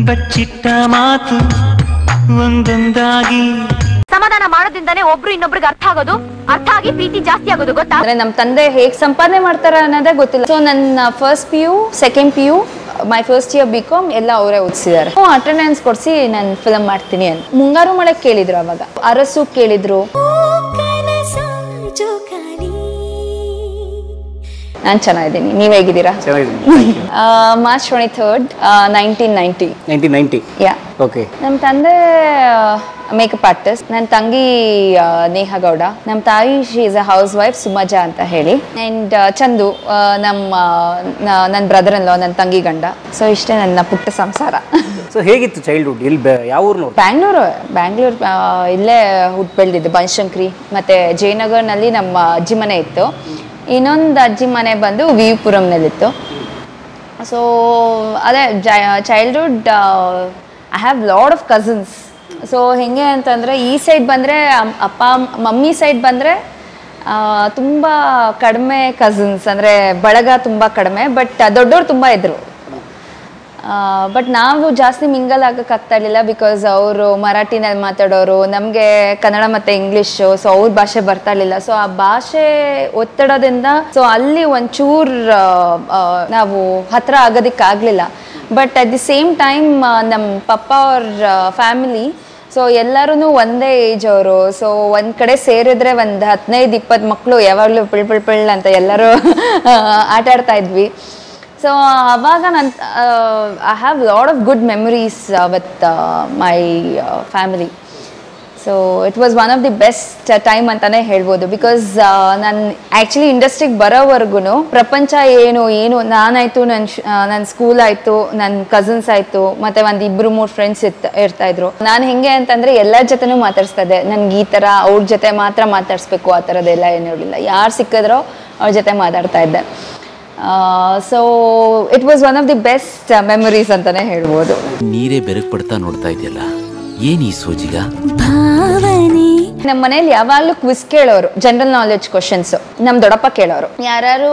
ಬಚ್ಚಿಟ್ಟ ಮಾತು ಒಂದೊಂದಾಗಿ ಸಮಾಧಾನ ಮಾಡೋದ್ರಿಂದಾನೇ ಒಬ್ರು ಇನ್ನೊಬ್ರಿಗೆ ಅರ್ಥ ಆಗೋದು, ಅರ್ಥ ಆಗಿ ಪ್ರೀತಿ ಜಾಸ್ತಿ ಆಗೋದು. ಗೊತ್ತಾ? ಅಂದ್ರೆ ನಮ್ಮ ತಂದೆ ಹೇಗ್ ಸಂಪಾದನೆ ಮಾಡ್ತಾರ ಅನ್ನೋದೇ ಗೊತ್ತಿಲ್ಲ. ಸೊ ನನ್ನ first PU, second PU, my first year BCom ಎಲ್ಲ ಅವರೇ ಓದಿಸಿದ್ದಾರೆ. ಅಟೆಂಡೆನ್ಸ್ ಕೊಡ್ಸಿ ನಾನು ಫಿಲಮ್ ಮಾಡ್ತೀನಿ ಅಂತ. ಮುಂಗಾರು ಮಳೆ ಕೇಳಿದ್ರು, ಅವಾಗ ಅರಸು ಕೇಳಿದ್ರು. ನಾನು ಚೆನ್ನಾಗಿದ್ದೀನಿ, ನೀವ್ ಹೇಗಿದ್ದೀರಾ? March 23rd, 1990. ಯಾ. ಓಕೆ. ನಮ್ಮ ತಂದೆ ಮೇಕಪ್ ಆರ್ಟಿಸ್ಟ್, ನನ್ನ ತಂಗಿ ನೇಹಾ ಗೌಡ, ನಮ್ಮ ತಾಯಿ she is a housewife ಸುಮಜಾ ಅಂತ ಹೇಳಿ, ಅಂಡ್ ಚಂದು ನನ್ನ ಬ್ರದರ್ ಇನ್ ಲಾ, ನನ್ನ ತಂಗಿ ಗಂಡ. ಸೊ ಇಷ್ಟೇ ನನ್ನ ಪುಟ್ಟ ಸಂಸಾರ. ಸೊ ಹೇಗಿತ್ತು ಚೈಲ್ಡ್ಹುಡ್? ಇಲ್ಲಿ ಯಾವ ಊರು? ಬ್ಯಾಂಗ್ಳೂರ್ ಇಲ್ಲೇ ಹುಟ್ಟು ಬೆಳೆದಿದ್ದು, ಬನಶಂಕರಿ. ಮತ್ತೆ ಜಯನಗರ್ನಲ್ಲಿ ನಮ್ಮ ಅಜ್ಜಿ ಮನೆ ಇತ್ತು. ಇನ್ನೊಂದು ಅಜ್ಜಿ ಮನೆ ಬಂದು ವಿಪುರಂನಲ್ಲಿತ್ತು. ಸೊ ಅದೇ childhood I have lot of cousins. So ಹೆಂಗೆ ಅಂತಂದರೆ ಈ ಸೈಡ್ ಬಂದರೆ ಅಪ್ಪ ಮಮ್ಮಿ ಸೈಡ್ ಬಂದರೆ ತುಂಬ ಕಡಿಮೆ ಕಸಿನ್ಸ್, ಅಂದರೆ ಬಳಗ ತುಂಬ ಕಡಿಮೆ, ಬಟ್ ದೊಡ್ಡವ್ರು ತುಂಬ ಇದ್ದರು. ಬಟ್ ನಾವು ಜಾಸ್ತಿ ಮಿಂಗಲ್ ಆಗೋಕ್ಕಾಗ್ತಾ ಇರಲಿಲ್ಲ, ಬಿಕಾಸ್ ಅವರು ಮರಾಠಿನಲ್ಲಿ ಮಾತಾಡೋರು, ನಮಗೆ ಕನ್ನಡ ಮತ್ತು ಇಂಗ್ಲೀಷು. ಸೊ ಅವ್ರ ಭಾಷೆ ಬರ್ತಾ ಇರಲಿಲ್ಲ. ಸೊ ಆ ಭಾಷೆ ಒತ್ತಡದಿಂದ ಸೊ ಅಲ್ಲಿ ಒಂಚೂರು ನಾವು ಹತ್ರ ಆಗೋದಕ್ಕಾಗಲಿಲ್ಲ. But at the same time ನಮ್ಮ ಪಪ್ಪ ಅವ್ರ ಫ್ಯಾಮಿಲಿ ಸೊ ಎಲ್ಲರೂ ಒಂದೇ ಏಜ್ ಅವರು. ಸೊ ಒಂದು ಕಡೆ ಸೇರಿದ್ರೆ ಒಂದು 15-20 ಮಕ್ಕಳು ಯಾವಾಗಲೂ ಪಿಳ್ ಅಂತ ಎಲ್ಲರೂ ಆಟ ಆಡ್ತಾ ಇದ್ವಿ. ಸೊ ಆವಾಗ ನಾನು I have lot of good memories with my family. So it was one of the best time ಅಂತಲೇ ಹೇಳ್ಬೋದು. ಬಿಕಾಸ್ ನಾನು ಆ್ಯಕ್ಚುಲಿ ಇಂಡಸ್ಟ್ರಿಗೆ ಬರೋವರೆಗೂ ಪ್ರಪಂಚ ಏನು ನಾನಾಯಿತು, ನನ್ನ ಸ್ಕೂಲ್ ಆಯಿತು, ನನ್ನ ಕಸಿನ್ಸ್ ಆಯಿತು, ಮತ್ತು ಒಂದು 2-3 ಫ್ರೆಂಡ್ಸ್ ಇರ್ತಾಯಿದ್ರು. ನಾನು ಹೆಂಗೆ ಅಂತಂದರೆ ಎಲ್ಲರ ಜೊತೆನೂ ಮಾತಾಡಿಸ್ತಾ ಇದ್ದೆ. ನನಗೆ ಈ ಥರ ಅವ್ರ ಜೊತೆ ಮಾತ್ರ ಮಾತಾಡಿಸ್ಬೇಕು ಆ ಥರದ್ದೆಲ್ಲ ಏನೂ ಇರಲಿಲ್ಲ. ಯಾರು ಸಿಕ್ಕಿದ್ರೋ ಅವ್ರ ಜೊತೆ ಮಾತಾಡ್ತಾ ಇದ್ದೆ. So it was one of the best memories ಅಂತಾನೆ ಹೇಳ್ಬೋದು. ನೀರೇ ಬೆರಕ್ ಪಡ್ತಾ ನೋಡ್ತಾ ಇದೆಯಲ್ಲ, ಏನ್ ಈ ಸೋಜಿಗ? ನಮ್ಮ ಮನೇಲಿ ಯಾವಾಗಲೂ ಕ್ವಿಸ್ ಕೇಳೋರು, ಜನರಲ್ ನಾಲೆಡ್ಜ್ ಕ್ವಶನ್ಸ್. ನಮ್ಮ ದೊಡ್ಡಪ್ಪ ಕೇಳೋರು, ಯಾರು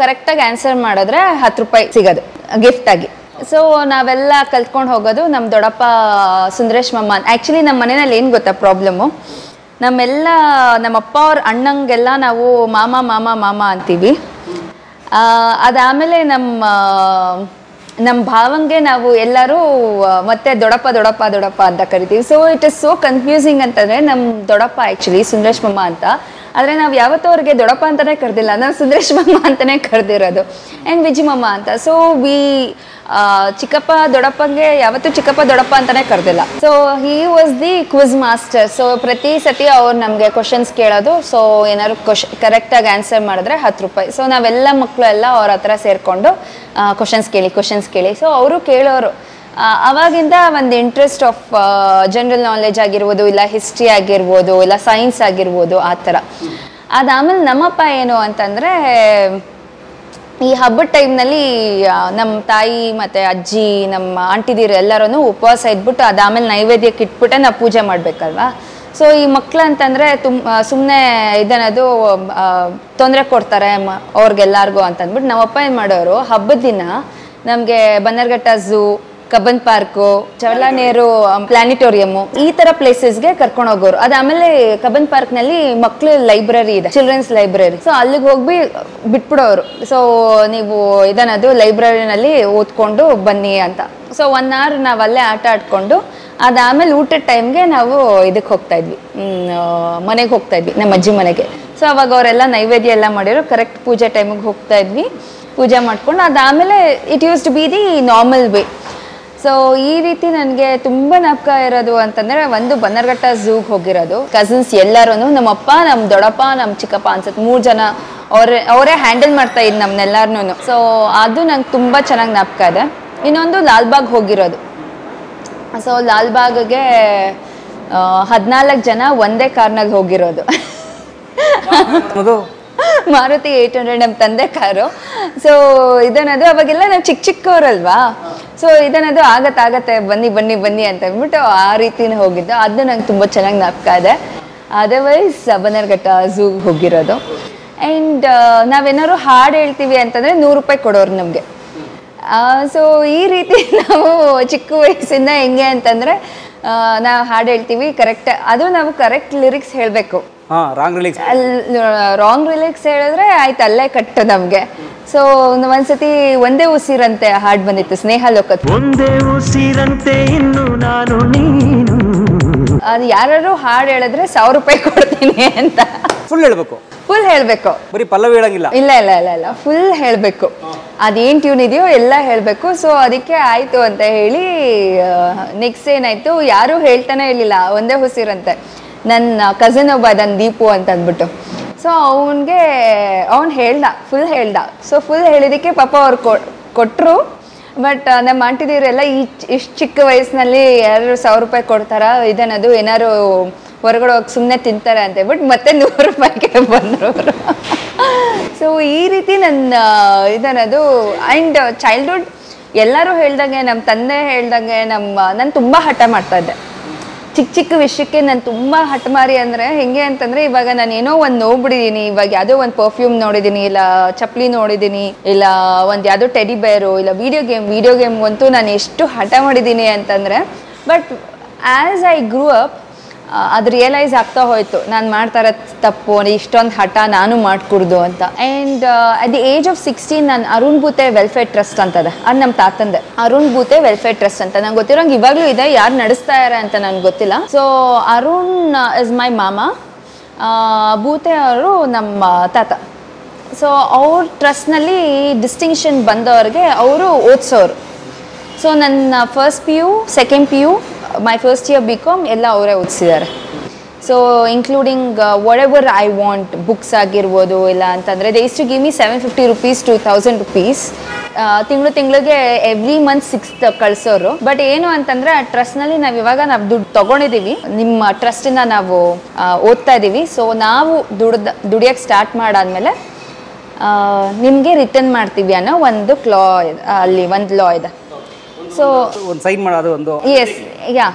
ಕರೆಕ್ಟಾಗಿ ಆನ್ಸರ್ ಮಾಡಿದ್ರೆ 10 ರೂಪಾಯಿ ಸಿಗೋದು ಗಿಫ್ಟ್ ಆಗಿ. ಸೊ ನಾವೆಲ್ಲ ಕಲ್ತ್ಕೊಂಡು ಹೋಗೋದು. ನಮ್ಮ ದೊಡ್ಡಪ್ಪ ಸುಂದರೇಶ್ ಮಮ್ಮ. ಆ್ಯಕ್ಚುಲಿ ನಮ್ಮ ಮನೆಯಲ್ಲಿ ಏನು ಗೊತ್ತಾ ಪ್ರಾಬ್ಲಮ್ಮು, ನಮ್ಮಪ್ಪ ಅವ್ರ ಅಣ್ಣಂಗೆಲ್ಲ ನಾವು ಮಾಮ ಮಾಮ ಮಾಮ ಅಂತೀವಿ. ಅದಾದಮೇಲೆ ನಮ್ಮ ಭಾವಂಗೆ ನಾವು ಎಲ್ಲರೂ ಮತ್ತೆ ದೊಡ್ಡಪ್ಪ ಅಂತ ಕರಿತೀವಿ. So it is so confusing ಅಂತಂದರೆ ನಮ್ಮ ದೊಡ್ಡಪ್ಪ ಆ್ಯಕ್ಚುಲಿ ಸುಂದರೇಶ್ ಮಮ್ಮ ಅಂತ. ಆದರೆ ನಾವು ಯಾವತ್ತೂ ಅವ್ರಿಗೆ ದೊಡ್ಡಪ್ಪ ಅಂತಲೇ ಕರೆದಿಲ್ಲ, ನಾವು ಸುಂದರೇಶ್ ಮಮ್ಮ ಅಂತಲೇ ಕರೆದಿರೋದು, ಆ್ಯಂಡ್ ವಿಜಿ ಮಮ್ಮ ಅಂತ. ಸೊ ಚಿಕ್ಕಪ್ಪ ದೊಡ್ಡಪ್ಪಂಗೆ ಯಾವತ್ತೂ ಚಿಕ್ಕಪ್ಪ ದೊಡ್ಡಪ್ಪ ಅಂತಲೇ ಕರೆದಿಲ್ಲ. So he was the quiz master. So ಪ್ರತಿ ಸತಿ ಅವ್ರು ನಮಗೆ ಕ್ವಶನ್ಸ್ ಕೇಳೋದು. ಸೊ ಏನಾದ್ರು ಕರೆಕ್ಟಾಗಿ ಆನ್ಸರ್ ಮಾಡಿದ್ರೆ 10 ರೂಪಾಯಿ. ಸೊ ನಾವೆಲ್ಲ ಮಕ್ಕಳು ಎಲ್ಲ ಅವ್ರ ಹತ್ರ ಸೇರಿಕೊಂಡು ಕ್ವಶನ್ಸ್ ಕೇಳಿ ಸೊ ಅವರು ಕೇಳೋರು. ಅವಾಗಿಂದ ಒಂದು ಇಂಟ್ರೆಸ್ಟ್ ಆಫ್ ಜನರಲ್ ನಾಲೆಡ್ಜ್ ಆಗಿರ್ಬೋದು, ಇಲ್ಲ ಹಿಸ್ಟ್ರಿ ಆಗಿರ್ಬೋದು, ಇಲ್ಲ ಸೈನ್ಸ್ ಆಗಿರ್ಬೋದು, ಆ ಥರ. ಅದಾದಮೇಲೆ ನಮ್ಮಪ್ಪ ಏನು ಅಂತಂದರೆ ಈ ಹಬ್ಬದ ಟೈಮ್ನಲ್ಲಿ ನಮ್ಮ ತಾಯಿ ಮತ್ತು ಅಜ್ಜಿ, ನಮ್ಮ ಆಂಟಿದಿರು ಎಲ್ಲರೂ ಉಪವಾಸ ಇದ್ಬಿಟ್ಟು ಅದಾದಮೇಲೆ ನೈವೇದ್ಯಕ್ಕೆ ಇಟ್ಬಿಟ್ಟೆ ನಾವು ಪೂಜೆ ಮಾಡಬೇಕಲ್ವಾ. ಸೊ ಈ ಮಕ್ಳು ಅಂತಂದರೆ ಸುಮ್ಮನೆ ಇದನ್ನದು ತೊಂದರೆ ಕೊಡ್ತಾರೆ ಅವ್ರಿಗೆಲ್ಲರಿಗೂ ಅಂತಂದ್ಬಿಟ್ಟು ನಮ್ಮಪ್ಪ ಏನು ಮಾಡೋರು, ಹಬ್ಬದ ದಿನ ನಮಗೆ Bannerghatta zoo, Cubbon park, Jawaharlal Nehru planetarium, ಈ ಥರ ಪ್ಲೇಸಸ್ಗೆ ಕರ್ಕೊಂಡು ಹೋಗೋರು. ಅದಾದಮೇಲೆ ಕಬ್ಬನ್ ಪಾರ್ಕ್ನಲ್ಲಿ ಮಕ್ಳು ಲೈಬ್ರರಿ ಇದೆ, ಚಿಲ್ಡ್ರನ್ಸ್ ಲೈಬ್ರರಿ. ಸೊ ಅಲ್ಲಿಗೆ ಹೋಗಿ ಬಿಟ್ಬಿಡೋರು. ಸೊ ನೀವು ಇದನ್ನದು ಲೈಬ್ರರಿನಲ್ಲಿ ಓದ್ಕೊಂಡು ಬನ್ನಿ ಅಂತ. ಸೊ 1 hour ನಾವು ಅಲ್ಲೇ ಆಟ ಆಡ್ಕೊಂಡು ಅದಾದಮೇಲೆ ಊಟದ ಟೈಮ್ಗೆ ನಾವು ಇದಕ್ಕೆ ಹೋಗ್ತಾಯಿದ್ವಿ, ಮನೆಗೆ ಹೋಗ್ತಾಯಿದ್ವಿ, ನಮ್ಮ ಅಜ್ಜಿ ಮನೆಗೆ. ಸೊ ಅವಾಗ ಅವರೆಲ್ಲ ನೈವೇದ್ಯ ಎಲ್ಲ ಮಾಡಿರೋ ಕರೆಕ್ಟ್ ಪೂಜೆ ಟೈಮಿಗೆ ಹೋಗ್ತಾಯಿದ್ವಿ, ಪೂಜೆ ಮಾಡ್ಕೊಂಡು ಅದಾದಮೇಲೆ it use to be the normal way. So ಈ ರೀತಿ ನನಗೆ ತುಂಬ ಜ್ಞಾಪಕ ಇರೋದು ಅಂತಂದರೆ, ಒಂದು ಬನ್ನರ್ಘಟ್ಟ ಝೂಗೆ ಹೋಗಿರೋದು, ಕಸಿನ್ಸ್ ಎಲ್ಲರೂ, ನಮ್ಮಪ್ಪ, ನಮ್ಮ ದೊಡ್ಡಪ್ಪ, ನಮ್ಮ ಚಿಕ್ಕಪ್ಪ ಅನ್ಸುತ್ತೆ 3 ಜನ ಅವರೇ ಹ್ಯಾಂಡಲ್ ಮಾಡ್ತಾ ಇದ್ದು ನಮ್ಮನ್ನೆಲ್ಲರೂ. ಸೊ ಅದು ನಂಗೆ ತುಂಬ ಚೆನ್ನಾಗಿ ಜ್ಞಾಪಕ ಇದೆ. ಇನ್ನೊಂದು ಲಾಲ್ಬಾಗ್ ಹೋಗಿರೋದು. ಸೊ ಲಾಲ್ಬಾಗ್ಗೆ 14 ಜನ ಒಂದೇ ಕಾರ್ನಲ್ಲಿ ಹೋಗಿರೋದು. ಮಾರುತಿ 800 ನಮ್ಮ ತಂದೆ ಕಾರು. ಸೊ ಇದನ್ನದು ಅವಾಗೆಲ್ಲ ನಾವು ಚಿಕ್ಕವರಲ್ವಾ. ಸೊ ಇದನ್ನದು ಆಗತ್ತೆ ಬನ್ನಿ ಅಂತ ಅಂದ್ಬಿಟ್ಟು ಆ ರೀತಿನೇ ಹೋಗಿದ್ದು. ಅದು ನಂಗೆ ತುಂಬ ಚೆನ್ನಾಗಿ ಜ್ಞಾಪಕ ಇದೆ. ಅದರ್ವೈಸ್ ಬನ್ನರ್ಘಟ್ಟ ಝೂಗೆ ಹೋಗಿರೋದು. ಆ್ಯಂಡ್ ನಾವೇನಾದ್ರು ಹಾಡು ಹೇಳ್ತೀವಿ ಅಂತಂದರೆ 100 ರೂಪಾಯಿ ಕೊಡೋರು ನಮಗೆ. ಸೊ ಈ ರೀತಿ ನಾವು ಚಿಕ್ಕ ವಯಸ್ಸಿಂದ ಹೆಂಗೆ ಅಂತಂದರೆ ನಾವು ಹಾಡು ಹೇಳ್ತೀವಿ ಕರೆಕ್ಟ್, ಅದು ನಾವು ಕರೆಕ್ಟ್ ಲಿರಿಕ್ಸ್ ಹೇಳಬೇಕು. ರಾಂಗ್ ಲಿರಿಕ್ಸ್ ಹೇಳಿದ್ರೆ ಆಯ್ತು, ಅಲ್ಲೇ ಕಟ್ಟು ನಮಗೆ. ಸೊ ಒಂದ್ಸತಿ ಒಂದೇ ಉಸಿರಂತೆ ಹಾಡು ಬಂದಿತ್ತು, ಸ್ನೇಹ ಲೋಕತ್. ಒಂದೇ ಉಸಿರಂತೆ ಇನ್ನು ನಾನು ನೀನು. ಅದು ಯಾರು ಹಾಡು ಹೇಳಿದ್ರೆ 1000 ರೂಪಾಯಿ ಕೊಡ್ತೀನಿ ಅಂತ. ಫುಲ್ ಹೇಳ್ಬೇಕು, ಫುಲ್ ಹೇಳಬೇಕು, ಬರೀ ಪಲ್ಲವಿ ಹೇಳಂಗಿಲ್ಲ. ಇಲ್ಲ ಇಲ್ಲ ಇಲ್ಲ ಇಲ್ಲ, ಫುಲ್ ಹೇಳಬೇಕು. ಅದೇನು ಟ್ಯೂನ್ ಇದೆಯೋ ಎಲ್ಲ ಹೇಳಬೇಕು. ಸೊ ಅದಕ್ಕೆ ಆಯಿತು ಅಂತ ಹೇಳಿ ನೆಕ್ಸ್ಟ್ ಏನಾಯಿತು, ಯಾರೂ ಹೇಳ್ತಾನೆ ಇರಲಿಲ್ಲ, ಒಂದೇ ಉಸಿರಂತೆ. ನನ್ನ ಕಸಿನ್ ಒಬ್ಬ ನನ್ನ ದೀಪು ಅಂತ ಅಂದ್ಬಿಟ್ಟು, ಸೊ ಅವ್ನು ಫುಲ್ ಹೇಳ್ದ. ಸೊ ಫುಲ್ ಹೇಳಿದ್ದಕ್ಕೆ ಪಾಪ ಅವ್ರು ಕೊಟ್ಟರು. ಬಟ್ ನಮ್ಮ ಆಂಟಿದಿರೆಲ್ಲ ಇಷ್ಟು ಚಿಕ್ಕ ವಯಸ್ಸಿನಲ್ಲಿ 1000 ರೂಪಾಯಿ ಕೊಡ್ತಾರ, ಇದನ್ನದು ಏನಾದ್ರು ಹೊರಗಡೆ ಹೋಗಿ ಸುಮ್ಮನೆ ತಿಂತಾರೆ ಅಂತ ಹೇಳ್ಬಿಟ್ಟು ಮತ್ತೆ 100 ರೂಪಾಯಿಗೆ ಬಂದರು ಅವರು. ಸೊ ಈ ರೀತಿ ಇದನ್ನದು. ಆ್ಯಂಡ್ ಚೈಲ್ಡ್ಹುಡ್ ಎಲ್ಲರೂ ಹೇಳ್ದಂಗೆ, ನಮ್ಮ ತಂದೆ ಹೇಳ್ದಂಗೆ ನಾನು ತುಂಬ ಹಠ ಮಾಡ್ತಾ ಇದ್ದೆ. ಚಿಕ್ಕ ವಿಷಯಕ್ಕೆ ನಾನು ತುಂಬ ಹಠಮಾರಿ. ಅಂದರೆ ಹೆಂಗೆ ಅಂತಂದರೆ, ಇವಾಗ ನಾನು ಏನೋ ಒಂದು ನೋಡ್ಬಿಟ್ಟಿದ್ದೀನಿ, ಇವಾಗ ಯಾವುದೋ ಒಂದು ಪರ್ಫ್ಯೂಮ್ ನೋಡಿದ್ದೀನಿ, ಇಲ್ಲ ಚಪ್ಪಲಿ ನೋಡಿದ್ದೀನಿ, ಇಲ್ಲ ಒಂದು ಯಾವುದೋ ಟೆಡಿ ಬೇರು, ಇಲ್ಲ ವಿಡಿಯೋ ಗೇಮ್ಗಂತೂ ನಾನು ಎಷ್ಟು ಹಠ ಮಾಡಿದ್ದೀನಿ ಅಂತಂದರೆ. ಬಟ್ ಆ್ಯಸ್ ಐ ಗ್ರೂ ಅಪ್ ಅದು ರಿಯಲೈಸ್ ಆಗ್ತಾ ಹೋಯಿತು, ನಾನು ಮಾಡ್ತಾ ಇರೋದು ತಪ್ಪು, ಇಷ್ಟೊಂದು ಹಠ ನಾನು ಮಾಡ್ಕೊಡ್ದು ಅಂತ. And at the age of 16 ನಾನು ಅರುಣ್ ಭೂತೆ ವೆಲ್ಫೇರ್ ಟ್ರಸ್ಟ್ ಅಂತದೆ, ಅದು ನಮ್ಮ ತಾತಂದೆ. ಅರುಣ್ ಭೂತೆ ವೆಲ್ಫೇರ್ ಟ್ರಸ್ಟ್ ಅಂತ ನಂಗೆ ಗೊತ್ತಿರೋಂಗೆ ಇವಾಗಲೂ ಇದೆ, ಯಾರು ನಡೆಸ್ತಾ ಇದ್ದಾರೆ ಅಂತ ನನಗೆ ಗೊತ್ತಿಲ್ಲ. ಸೊ ಅರುಣ್ ಇಸ್ ಮೈ ಮಾಮ, ಭೂತೆ ಅವರು ನಮ್ಮ ತಾತ. ಸೊ ಅವ್ರ ಟ್ರಸ್ಟ್ನಲ್ಲಿ ಡಿಸ್ಟಿಂಕ್ಷನ್ ಬಂದವ್ರಿಗೆ ಅವರು ಓದಿಸೋರು. ಸೊ ನನ್ನ first PU, second PU, my first year BCom ಎಲ್ಲ ಅವರೇ ಓದಿಸಿದ್ದಾರೆ. So including whatever I want, books ಆಗಿರ್ಬೋದು, ಇಲ್ಲ ಅಂತಂದರೆ they use to give me 750 rupees to 1000 rupees ತಿಂಗಳಿಗೆ ಎವ್ರಿ ಮಂತ್ 6th ಕಳಿಸೋರು. ಬಟ್ ಏನು ಅಂತಂದರೆ ಆ ಟ್ರಸ್ಟ್ನಲ್ಲಿ ನಾವು ದುಡ್ಡು ತೊಗೊಂಡಿದ್ದೀವಿ, ನಿಮ್ಮ ಟ್ರಸ್ಟಿಂದ ನಾವು ಓದ್ತಾ ಇದ್ದೀವಿ. ಸೊ ನಾವು ದುಡಿಯೋಕ್ಕೆ ಸ್ಟಾರ್ಟ್ ಮಾಡಾದ್ಮೇಲೆ ನಿಮಗೆ ರಿಟರ್ನ್ ಮಾಡ್ತೀವಿ ಅನ್ನೋ ಒಂದು ಅಲ್ಲಿ ಒಂದು ಲಾ ಇದೆ. ಸೊ ಒಂದು ಸೈನ್ ಮಾಡೋದು ಒಂದು. Yes, yeah.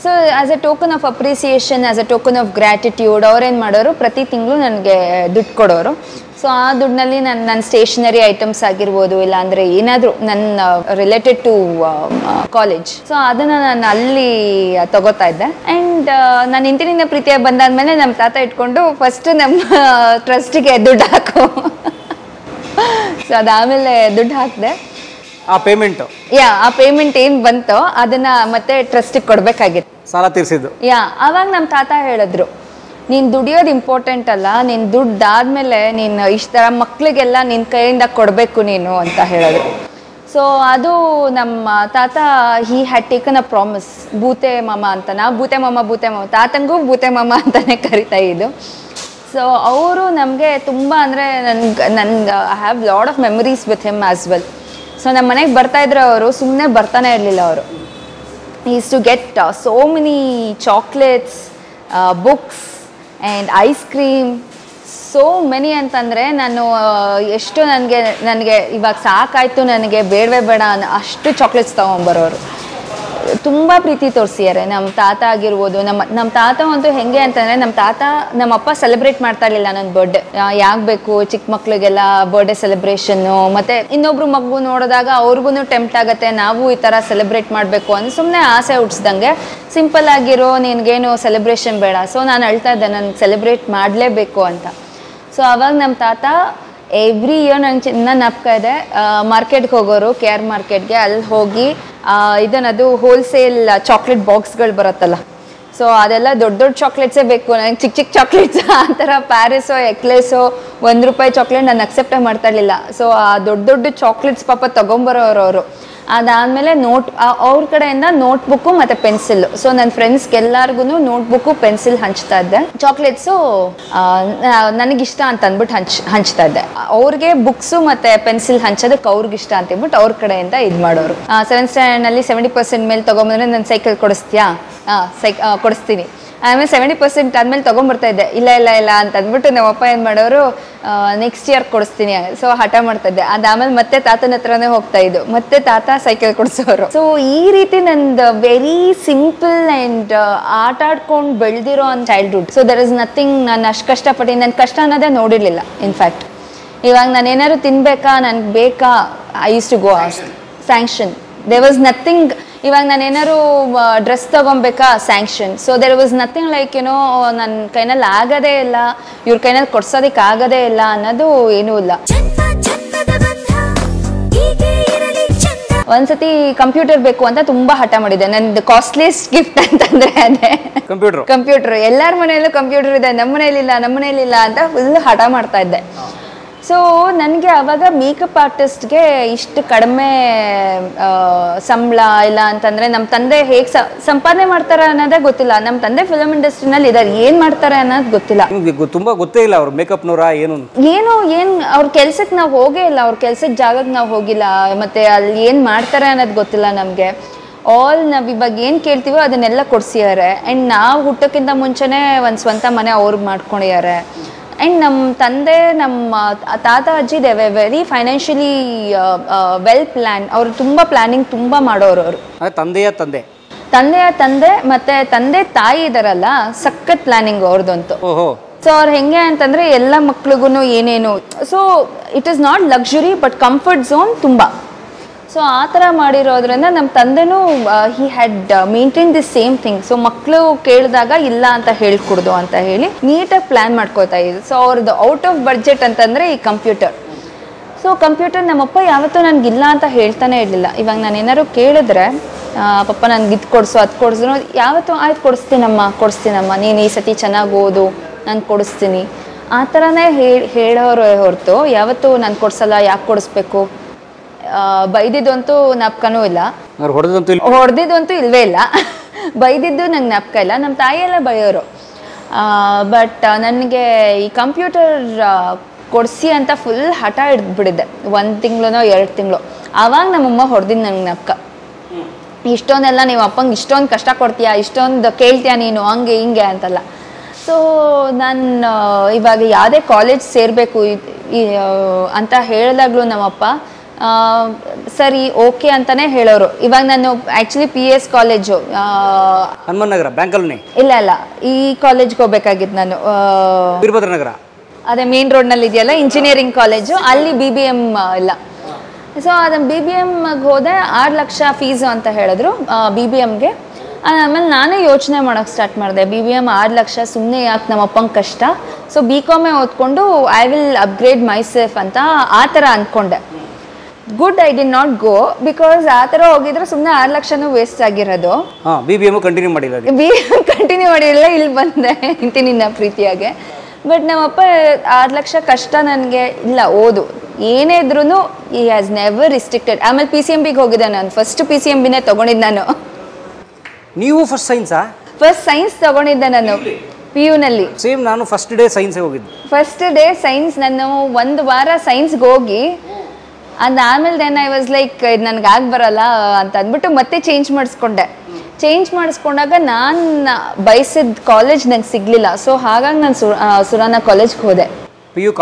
So as a token of appreciation, as a token of gratitude ಅವ್ರೇನು ಮಾಡೋರು, ಪ್ರತಿ ತಿಂಗಳು ನನಗೆ ದುಡ್ಡು ಕೊಡೋರು. ಸೊ ಆ ದುಡ್ಡಿನಲ್ಲಿ ನನ್ನ ಸ್ಟೇಷನರಿ ಐಟಮ್ಸ್ ಆಗಿರ್ಬೋದು, ಇಲ್ಲ ಅಂದರೆ ಏನಾದರೂ ನನ್ನ ರಿಲೇಟೆಡ್ ಟು ಕಾಲೇಜ್, ಸೊ ಅದನ್ನು ನಾನು ಅಲ್ಲಿ ತಗೋತಾ ಇದ್ದೆ. ಆ್ಯಂಡ್ ನಾನು ಇಂತಿನಿಂದ ಪ್ರೀತಿಯ ಬಂದಾದ್ಮೇಲೆ ನಮ್ಮ ತಾತ ಇಟ್ಕೊಂಡು ಫಸ್ಟ್ ನಮ್ಮ ಟ್ರಸ್ಟಿಗೆ ದುಡ್ಡು ಹಾಕು. ಸೊ ಅದಾದಮೇಲೆ ದುಡ್ಡು ಹಾಕಿದೆ. ಆ ಪೇಮೆಂಟ್ ಏನು ಬಂತೋ ಅದನ್ನು ಮತ್ತೆ ಟ್ರಸ್ಟಿಗೆ ಕೊಡಬೇಕಾಗಿತ್ತು, ಸಾಲ ತೀರಿಸಿದ್ದು. ಆವಾಗ ನಮ್ಮ ತಾತ ಹೇಳಿದ್ರು, ನೀನು ದುಡಿಯೋದು ಇಂಪಾರ್ಟೆಂಟ್ ಅಲ್ಲ, ನೀನು ದುಡ್ಡಾದ್ಮೇಲೆ ನೀನು ಇಷ್ಟು ಥರ ಮಕ್ಳಿಗೆಲ್ಲ ನಿನ್ನ ಕೈಯಿಂದ ಕೊಡಬೇಕು ನೀನು ಅಂತ ಹೇಳಿದ್ರು. ಸೊ ಅದು ನಮ್ಮ ತಾತ he had taken a promise. ಭೂತೆ ಮಾಮ ಅಂತ, ನಾವು ಭೂತೆ ಮಾಮ ತಾತಂಗೂ ಭೂತೆ ಮಾಮ ಅಂತಲೇ ಕರಿತಾ ಇದ್ದು. ಸೊ ಅವರು ನಮಗೆ ತುಂಬ ಅಂದರೆ ನನ್ಗೆ I have lot of memories with him as well. So ನಮ್ಮ ಮನೆಗೆ ಬರ್ತಾಯಿದ್ರು, ಅವರು ಸುಮ್ಮನೆ ಬರ್ತಾನೆ ಇರಲಿಲ್ಲ. ಅವರು is to get so many chocolates, books and ice cream, so many ಅಂತಂದರೆ ನಾನು ಎಷ್ಟು ನನಗೆ ಇವಾಗ ಸಾಕಾಯಿತು, ನನಗೆ ಬೇಡವೇ ಬೇಡ ಅಷ್ಟು ಚಾಕ್ಲೇಟ್ಸ್ ತೊಗೊಂಬರೋರು. ತುಂಬ ಪ್ರೀತಿ ತೋರಿಸಿದ್ದಾರೆ ನಮ್ಮ ತಾತ ಆಗಿರ್ಬೋದು. ನಮ್ಮ ತಾತ ಅಂತೂ ಹೆಂಗೆ ಅಂತಂದರೆ, ನಮ್ಮ ಅಪ್ಪ ಸೆಲೆಬ್ರೇಟ್ ಮಾಡ್ತಾ ಇರಲಿಲ್ಲ ನನ್ನ ಬರ್ಡೇ. ಯಾಕೆ ಬೇಕು ಚಿಕ್ಕ ಮಕ್ಳಿಗೆಲ್ಲ ಬರ್ಡೇ ಸೆಲೆಬ್ರೇಷನ್ನು, ಮತ್ತು ಇನ್ನೊಬ್ರು ಮಗು ನೋಡಿದಾಗ ಅವ್ರಿಗೂ ಟೆಂಪ್ಟ್ ಆಗುತ್ತೆ, ನಾವು ಈ ಥರ ಸೆಲೆಬ್ರೇಟ್ ಮಾಡಬೇಕು ಅಂತ ಸುಮ್ಮನೆ ಆಸೆ ಹುಟ್ಟಿಸ್ದಂಗೆ ಸಿಂಪಲ್ ಆಗಿರೋ, ನಿನಗೇನು ಸೆಲೆಬ್ರೇಷನ್ ಬೇಡ. ಸೊ ನಾನು ಅಳ್ತಾ ಇದ್ದೆ, ನನಗೆ ಸೆಲೆಬ್ರೇಟ್ ಮಾಡಲೇಬೇಕು ಅಂತ. ಸೊ ಆವಾಗ ನಮ್ಮ ತಾತ ಎವ್ರಿ ಇಯರ್ ನಂಗೆ ನೆನಪು ಇದೆ, ಮಾರ್ಕೆಟ್ಗೆ ಹೋಗೋರು, KR ಮಾರ್ಕೆಟ್ಗೆ. ಅಲ್ಲಿ ಹೋಗಿ ಇದನ್ನದು ಹೋಲ್ಸೇಲ್ ಚಾಕ್ಲೇಟ್ ಬಾಕ್ಸ್ಗಳು ಬರುತ್ತಲ್ಲ, ಸೊ ಅದೆಲ್ಲ ದೊಡ್ಡ ಚಾಕ್ಲೇಟ್ಸೇ ಬೇಕು ನನಗೆ, ಚಿಕ್ಕ ಚಾಕ್ಲೇಟ್ಸ್ ಆ ಥರ ಪ್ಯಾರಿಸೋ ಎಕ್ಲೇಸೋ ₹1 ಚಾಕ್ಲೇಟ್ ನಾನು ಅಕ್ಸೆಪ್ಟೇ ಮಾಡ್ತಾ ಇರಲಿಲ್ಲ. ಸೊ ಆ ದೊಡ್ಡ ಚಾಕ್ಲೇಟ್ಸ್ ಪಾಪ ತೊಗೊಂಬರೋರು ಅವರು. ಅದಾದಮೇಲೆ ಅವ್ರ ಕಡೆಯಿಂದ ನೋಟ್ಬುಕ್ಕು ಮತ್ತು ಪೆನ್ಸಿಲ್. ಸೊ ನನ್ನ ಫ್ರೆಂಡ್ಸ್ಗೆಲ್ಲರಿಗೂ ನೋಟ್ಬುಕ್ಕು ಪೆನ್ಸಿಲ್ ಹಂಚ್ತಾ ಇದ್ದೆ. ಚಾಕ್ಲೇಟ್ಸು ನನಗಿಷ್ಟ ಅಂತ ಅಂದ್ಬಿಟ್ಟು ಹಂಚ್ತಾ ಇದ್ದೆ. ಅವ್ರಿಗೆ ಬುಕ್ಸು ಮತ್ತು ಪೆನ್ಸಿಲ್ ಹಂಚೋದಕ್ಕೆ ಅವ್ರಿಗಿಷ್ಟ ಅಂತ ಹೇಳ್ಬಿಟ್ಟು ಅವ್ರ ಕಡೆಯಿಂದ ಇದು ಮಾಡೋರು. 7th ಸ್ಟ್ಯಾಂಡರ್ಡ್ನಲ್ಲಿ 70% ಮೇಲೆ ತೊಗೊಂಬಂದ್ರೆ ನಾನು ಸೈಕಲ್ ಕೊಡಿಸ್ತೀಯಾ? ಕೊಡಿಸ್ತೀನಿ. ಆಮೇಲೆ 70% ಆದಮೇಲೆ ತೊಗೊಂಬರ್ತಾ ಇದ್ದೆ. ಇಲ್ಲ ಅಂತ ಅಂದ್ಬಿಟ್ಟು ನಮ್ಮಪ್ಪ ಏನು ಮಾಡೋರು, ನೆಕ್ಸ್ಟ್ ಇಯರ್ ಕೊಡಿಸ್ತೀನಿ. ಸೊ ಹಠ ಮಾಡ್ತಾ ಇದ್ದೆ. ಅದಾದಮೇಲೆ ಮತ್ತೆ ತಾತನ ಹತ್ರನೇ ಹೋಗ್ತಾ ಇದ್ದು, ಮತ್ತೆ ತಾತ ಸೈಕಲ್ ಕೊಡಿಸೋರು. ಸೊ ಈ ರೀತಿ ನಂದು ವೆರಿ ಸಿಂಪಲ್ ಆ್ಯಂಡ್ ಆಟ ಆಡ್ಕೊಂಡು ಬೆಳೆದಿರೋ ಒಂದು childhood. So there is nothing, ನಾನು ಅಷ್ಟು ಕಷ್ಟಪಟ್ಟು ನನ್ನ ಕಷ್ಟ ಅನ್ನೋದೇ ನೋಡಿರಲಿಲ್ಲ. ಇನ್ಫ್ಯಾಕ್ಟ್ ಇವಾಗ ನಾನು ಏನಾದ್ರು ತಿನ್ಬೇಕಾ, ನನಗೆ ಬೇಕಾ, I use to go ask. Sanction. There was nothing. ಇವಾಗ ನಾನು ಏನಾದ್ರು ಡ್ರೆಸ್ ತಗೊಬೇಕಾ, sanction. So there was nothing like ಏನೋ ನನ್ನ ಕೈನಲ್ಲಿ ಆಗೋದೇ ಇಲ್ಲ, ಇವ್ರ ಕೈನಲ್ಲಿ ಕೊಡ್ಸೋದಕ್ಕೆ ಆಗೋದೇ ಇಲ್ಲ ಅನ್ನೋದು ಏನೂ ಇಲ್ಲ. ಒಂದ್ಸತಿ ಕಂಪ್ಯೂಟರ್ ಬೇಕು ಅಂತ ತುಂಬಾ ಹಠ ಮಾಡಿದೆ. ನಂದು ಕಾಸ್ಟ್ಲಿಯಸ್ಟ್ ಗಿಫ್ಟ್ ಅಂತಂದ್ರೆ ಅದೇ ಕಂಪ್ಯೂಟರ್. ಎಲ್ಲರ ಮನೆಯಲ್ಲೂ ಕಂಪ್ಯೂಟರ್ ಇದೆ, ನಮ್ಮ ಮನೇಲಿಲ್ಲ ಅಂತ ಫುಲ್ ಹಠ ಮಾಡ್ತಾ ಇದ್ದೆ. ಸೊ ನನಗೆ ಅವಾಗ ಮೇಕಪ್ ಆರ್ಟಿಸ್ಟ್ಗೆ ಇಷ್ಟು ಕಡಿಮೆ ಸಂಬಳ ಇಲ್ಲ ಅಂತಂದರೆ ನಮ್ಮ ತಂದೆ ಹೇಗೆ ಸಂಪಾದನೆ ಮಾಡ್ತಾರೆ ಅನ್ನೋದೇ ಗೊತ್ತಿಲ್ಲ. ನಮ್ಮ ತಂದೆ ಫಿಲಮ್ ಇಂಡಸ್ಟ್ರಿನಲ್ಲಿ ಇದ್ದಾರೆ, ಏನು ಮಾಡ್ತಾರೆ ಅನ್ನೋದು ಗೊತ್ತಿಲ್ಲ. ತುಂಬ ಗೊತ್ತೇ ಇಲ್ಲ ಅವ್ರು ಮೇಕಪ್ನವರ ಏನು ಅವ್ರ ಕೆಲ್ಸಕ್ಕೆ ನಾವು ಹೋಗೇ ಇಲ್ಲ, ಅವ್ರ ಕೆಲ್ಸದ ಜಾಗಕ್ಕೆ ನಾವು ಹೋಗಿಲ್ಲ, ಮತ್ತು ಅಲ್ಲಿ ಏನು ಮಾಡ್ತಾರೆ ಅನ್ನೋದು ಗೊತ್ತಿಲ್ಲ ನಮಗೆ. ನಾವು ಇವಾಗ ಏನು ಕೇಳ್ತೀವೋ ಅದನ್ನೆಲ್ಲ ಕೊಡಿಸಿದ್ದಾರೆ. ಆ್ಯಂಡ್ ನಾವು ಹುಟ್ಟೋಕ್ಕಿಂತ ಮುಂಚೆನೇ ಒಂದು ಸ್ವಂತ ಮನೆ ಅವ್ರಿಗೆ ಮಾಡ್ಕೊಂಡಿದ್ದಾರೆ. ಆ್ಯಂಡ್ ನಮ್ಮ ತಂದೆ, ನಮ್ಮ ತಾತ ಅಜ್ಜಿ they were very financially well plan. ಅವರು ತುಂಬ ಪ್ಲ್ಯಾನಿಂಗ್ ತುಂಬ ಮಾಡೋರು. ಅವರು ತಂದೆಯ ತಂದೆ ಮತ್ತು ತಂದೆ ತಾಯಿ ಇದಾರಲ್ಲ, ಸಖತ್ ಪ್ಲ್ಯಾನಿಂಗ್ ಅವ್ರದ್ದಂತೂ. ಸೊ ಅವ್ರು ಹೆಂಗೆ ಅಂತಂದರೆ ಎಲ್ಲ ಮಕ್ಳಿಗೂ ಏನೇನು. So it is not luxury but comfort zone ತುಂಬ. ಸೊ ಆ ಥರ ಮಾಡಿರೋದ್ರಿಂದ ನಮ್ಮ ತಂದೆನೂ he had maintain the same thing. So ಮಕ್ಕಳು ಕೇಳಿದಾಗ ಇಲ್ಲ ಅಂತ ಹೇಳ್ಕೊಡ್ದು ಅಂತ ಹೇಳಿ ನೀಟಾಗಿ ಪ್ಲ್ಯಾನ್ ಮಾಡ್ಕೋತಾ ಇದ್ರು. ಸೊ ಅವ್ರದ್ದು ಔಟ್ ಆಫ್ ಬಡ್ಜೆಟ್ ಅಂತಂದರೆ ಈ ಕಂಪ್ಯೂಟರ್. ಸೊ ಕಂಪ್ಯೂಟರ್ ನಮ್ಮಪ್ಪ ಯಾವತ್ತೂ ನನಗಿಲ್ಲ ಅಂತ ಹೇಳ್ತಾನೆ ಇರಲಿಲ್ಲ. ಇವಾಗ ನಾನು ಏನಾದ್ರು ಕೇಳಿದ್ರೆ ಪಪ್ಪ ನನಗೆ ಇದು ಕೊಡಿಸು ಅದು ಕೊಡಿಸಿದ್ರು, ಯಾವತ್ತೂ ಆಯ್ತು ಕೊಡಿಸ್ತೀನಮ್ಮ, ನೀನು ಈ ಸತಿ ಚೆನ್ನಾಗಿ ಓದು, ನಾನು ಕೊಡಿಸ್ತೀನಿ ಆ ಥರನೇ ಹೇಳೋರು ಹೊರತು ಯಾವತ್ತೂ ನಾನು ಕೊಡಿಸಲ್ಲ, ಯಾಕೆ ಕೊಡಿಸ್ಬೇಕು. ಬೈದಿದ್ದಂತೂ ಜ್ಞಾಪಕನೂ ಇಲ್ಲ, ಹೊಡೆದಿದ್ದಂತೂ ಇಲ್ವೇ ಇಲ್ಲ. ಬೈದಿದ್ದು ನಂಗೆ ಜ್ಞಾಪಕ ಇಲ್ಲ. ನಮ್ಮ ತಾಯಿಯೆಲ್ಲ ಬೈಯೋರು. ಬಟ್ ನನಗೆ ಈ ಕಂಪ್ಯೂಟರ್ ಕೊಡಿಸಿ ಅಂತ ಫುಲ್ ಹಠ ಹಿಡಿದ್ಬಿಟ್ಟಿದ್ದೆ. 1 ತಿಂಗಳೋ 2 ತಿಂಗಳು. ಆವಾಗ ನಮ್ಮಮ್ಮ ಹೊಡೆದಿದ್ದು ನಂಗೆ ಜ್ಞಾಪಕ. ಇಷ್ಟೊಂದೆಲ್ಲ ನೀವು ಅಪ್ಪಂಗೆ ಇಷ್ಟೊಂದು ಕಷ್ಟ ಕೊಡ್ತೀಯಾ, ಇಷ್ಟೊಂದು ಕೇಳ್ತೀಯಾ ನೀನು, ಹಂಗೆ ಹಿಂಗೆ ಅಂತಲ್ಲ. ಸೊ ನಾನು ಇವಾಗ ಯಾವುದೇ ಕಾಲೇಜ್ ಸೇರಬೇಕು ಅಂತ ಹೇಳಿದಾಗಲೂ ನಮ್ಮಪ್ಪ ಸರಿ ಓಕೆ ಅಂತಾನೆ ಹೇಳೋರು. ಇವಾಗ ನಾನು ಆಕ್ಚುಲಿ PS ಕಾಲೇಜು ಇಲ್ಲ ಈ ಕಾಲೇಜ್ಗೆ ಹೋಗ್ಬೇಕಾಗಿತ್ತು ನಾನು, ಅದೇ ಮೇನ್ ರೋಡ್ನಲ್ಲಿ ಇದೆಯಲ್ಲ ಇಂಜಿನಿಯರಿಂಗ್ ಕಾಲೇಜು, ಅಲ್ಲಿ BBM ಇಲ್ಲ. ಸೊ ಅದನ್ನು BBMಗೆ ಹೋದೆ. 6 ಲಕ್ಷ ಫೀಸು ಅಂತ ಹೇಳಿದ್ರು BBMಗೆ. ಆಮೇಲೆ ನಾನೇ ಯೋಚನೆ ಮಾಡೋಕ್ಕೆ ಸ್ಟಾರ್ಟ್ ಮಾಡಿದೆ, BBM 6 ಲಕ್ಷ ಸುಮ್ಮನೆ ಯಾಕೆ, ನಮ್ಮಪ್ಪಂಗೆ ಕಷ್ಟ. ಸೊ BCom ಓದ್ಕೊಂಡು I will upgrade my self ಅಂತ ಆ ಥರ ಅಂದ್ಕೊಂಡೆ. Good I did not go, because ಆ ಥರ ಹೋಗಿದ್ರೆ ಸುಮ್ಮನೆ 6 ಲಕ್ಷನೂ ವೇಸ್ಟ್ ಆಗಿರೋದು. BBM ಕಂಟಿನ್ಯೂ ಮಾಡಿರಲಿಲ್ಲ, ಇಲ್ಲಿ ಬಂದೆ ಇಂತೀನಿ ನಾ ಪ್ರೀತಿಯಾಗೆ. ಬಟ್ ನಮ್ಮಪ್ಪ 6 ಲಕ್ಷ ಕಷ್ಟ ನನಗೆ ಇಲ್ಲ, ಓದು ಏನೇ ಇದ್ರೂ ಈ ಹ್ಯಾಸ್ ನೆವರ್ ರಿಸ್ಟ್ರಿಕ್ಟೆಡ್. ಆಮೇಲೆ PCMBಗೆ ಹೋಗಿದ್ದೆ ನಾನು. ಫಸ್ಟ್ PCMBನೇ ತೊಗೊಂಡಿದ್ದೆ ನಾನು. ನೀವು ಫಸ್ಟ್ ಸೈನ್ಸ್ ತೊಗೊಂಡಿದ್ದೆ ನಾನು PUನಲ್ಲಿ. ಸೇಮ್ ನಾನು ಫಸ್ಟ್ ಡೇ ಸೈನ್ಸ್ಗೆ ಹೋಗಿದ್ದೆ. First day science. ನಾನು 1 ವಾರ ಸೈನ್ಸ್ಗೆ ಹೋಗಿ ಅದಾದಮೇಲೆ ದೆನ್ ಐ ವಾಸ್ ಲೈಕ್ ಇದು ನನಗೆ ಆಗಿ ಬರಲ್ಲ ಅಂತ ಅಂದ್ಬಿಟ್ಟು ಮತ್ತೆ ಚೇಂಜ್ ಮಾಡಿಸ್ಕೊಂಡಾಗ ನಾನು ಬಯಸಿದ ಕಾಲೇಜ್ ನಂಗೆ ಸಿಗಲಿಲ್ಲ. ಸೊ ಹಾಗಾಗಿ ನಾನು ಸುರಾನ ಕಾಲೇಜ್ಗೆ ಹೋದೆ. PU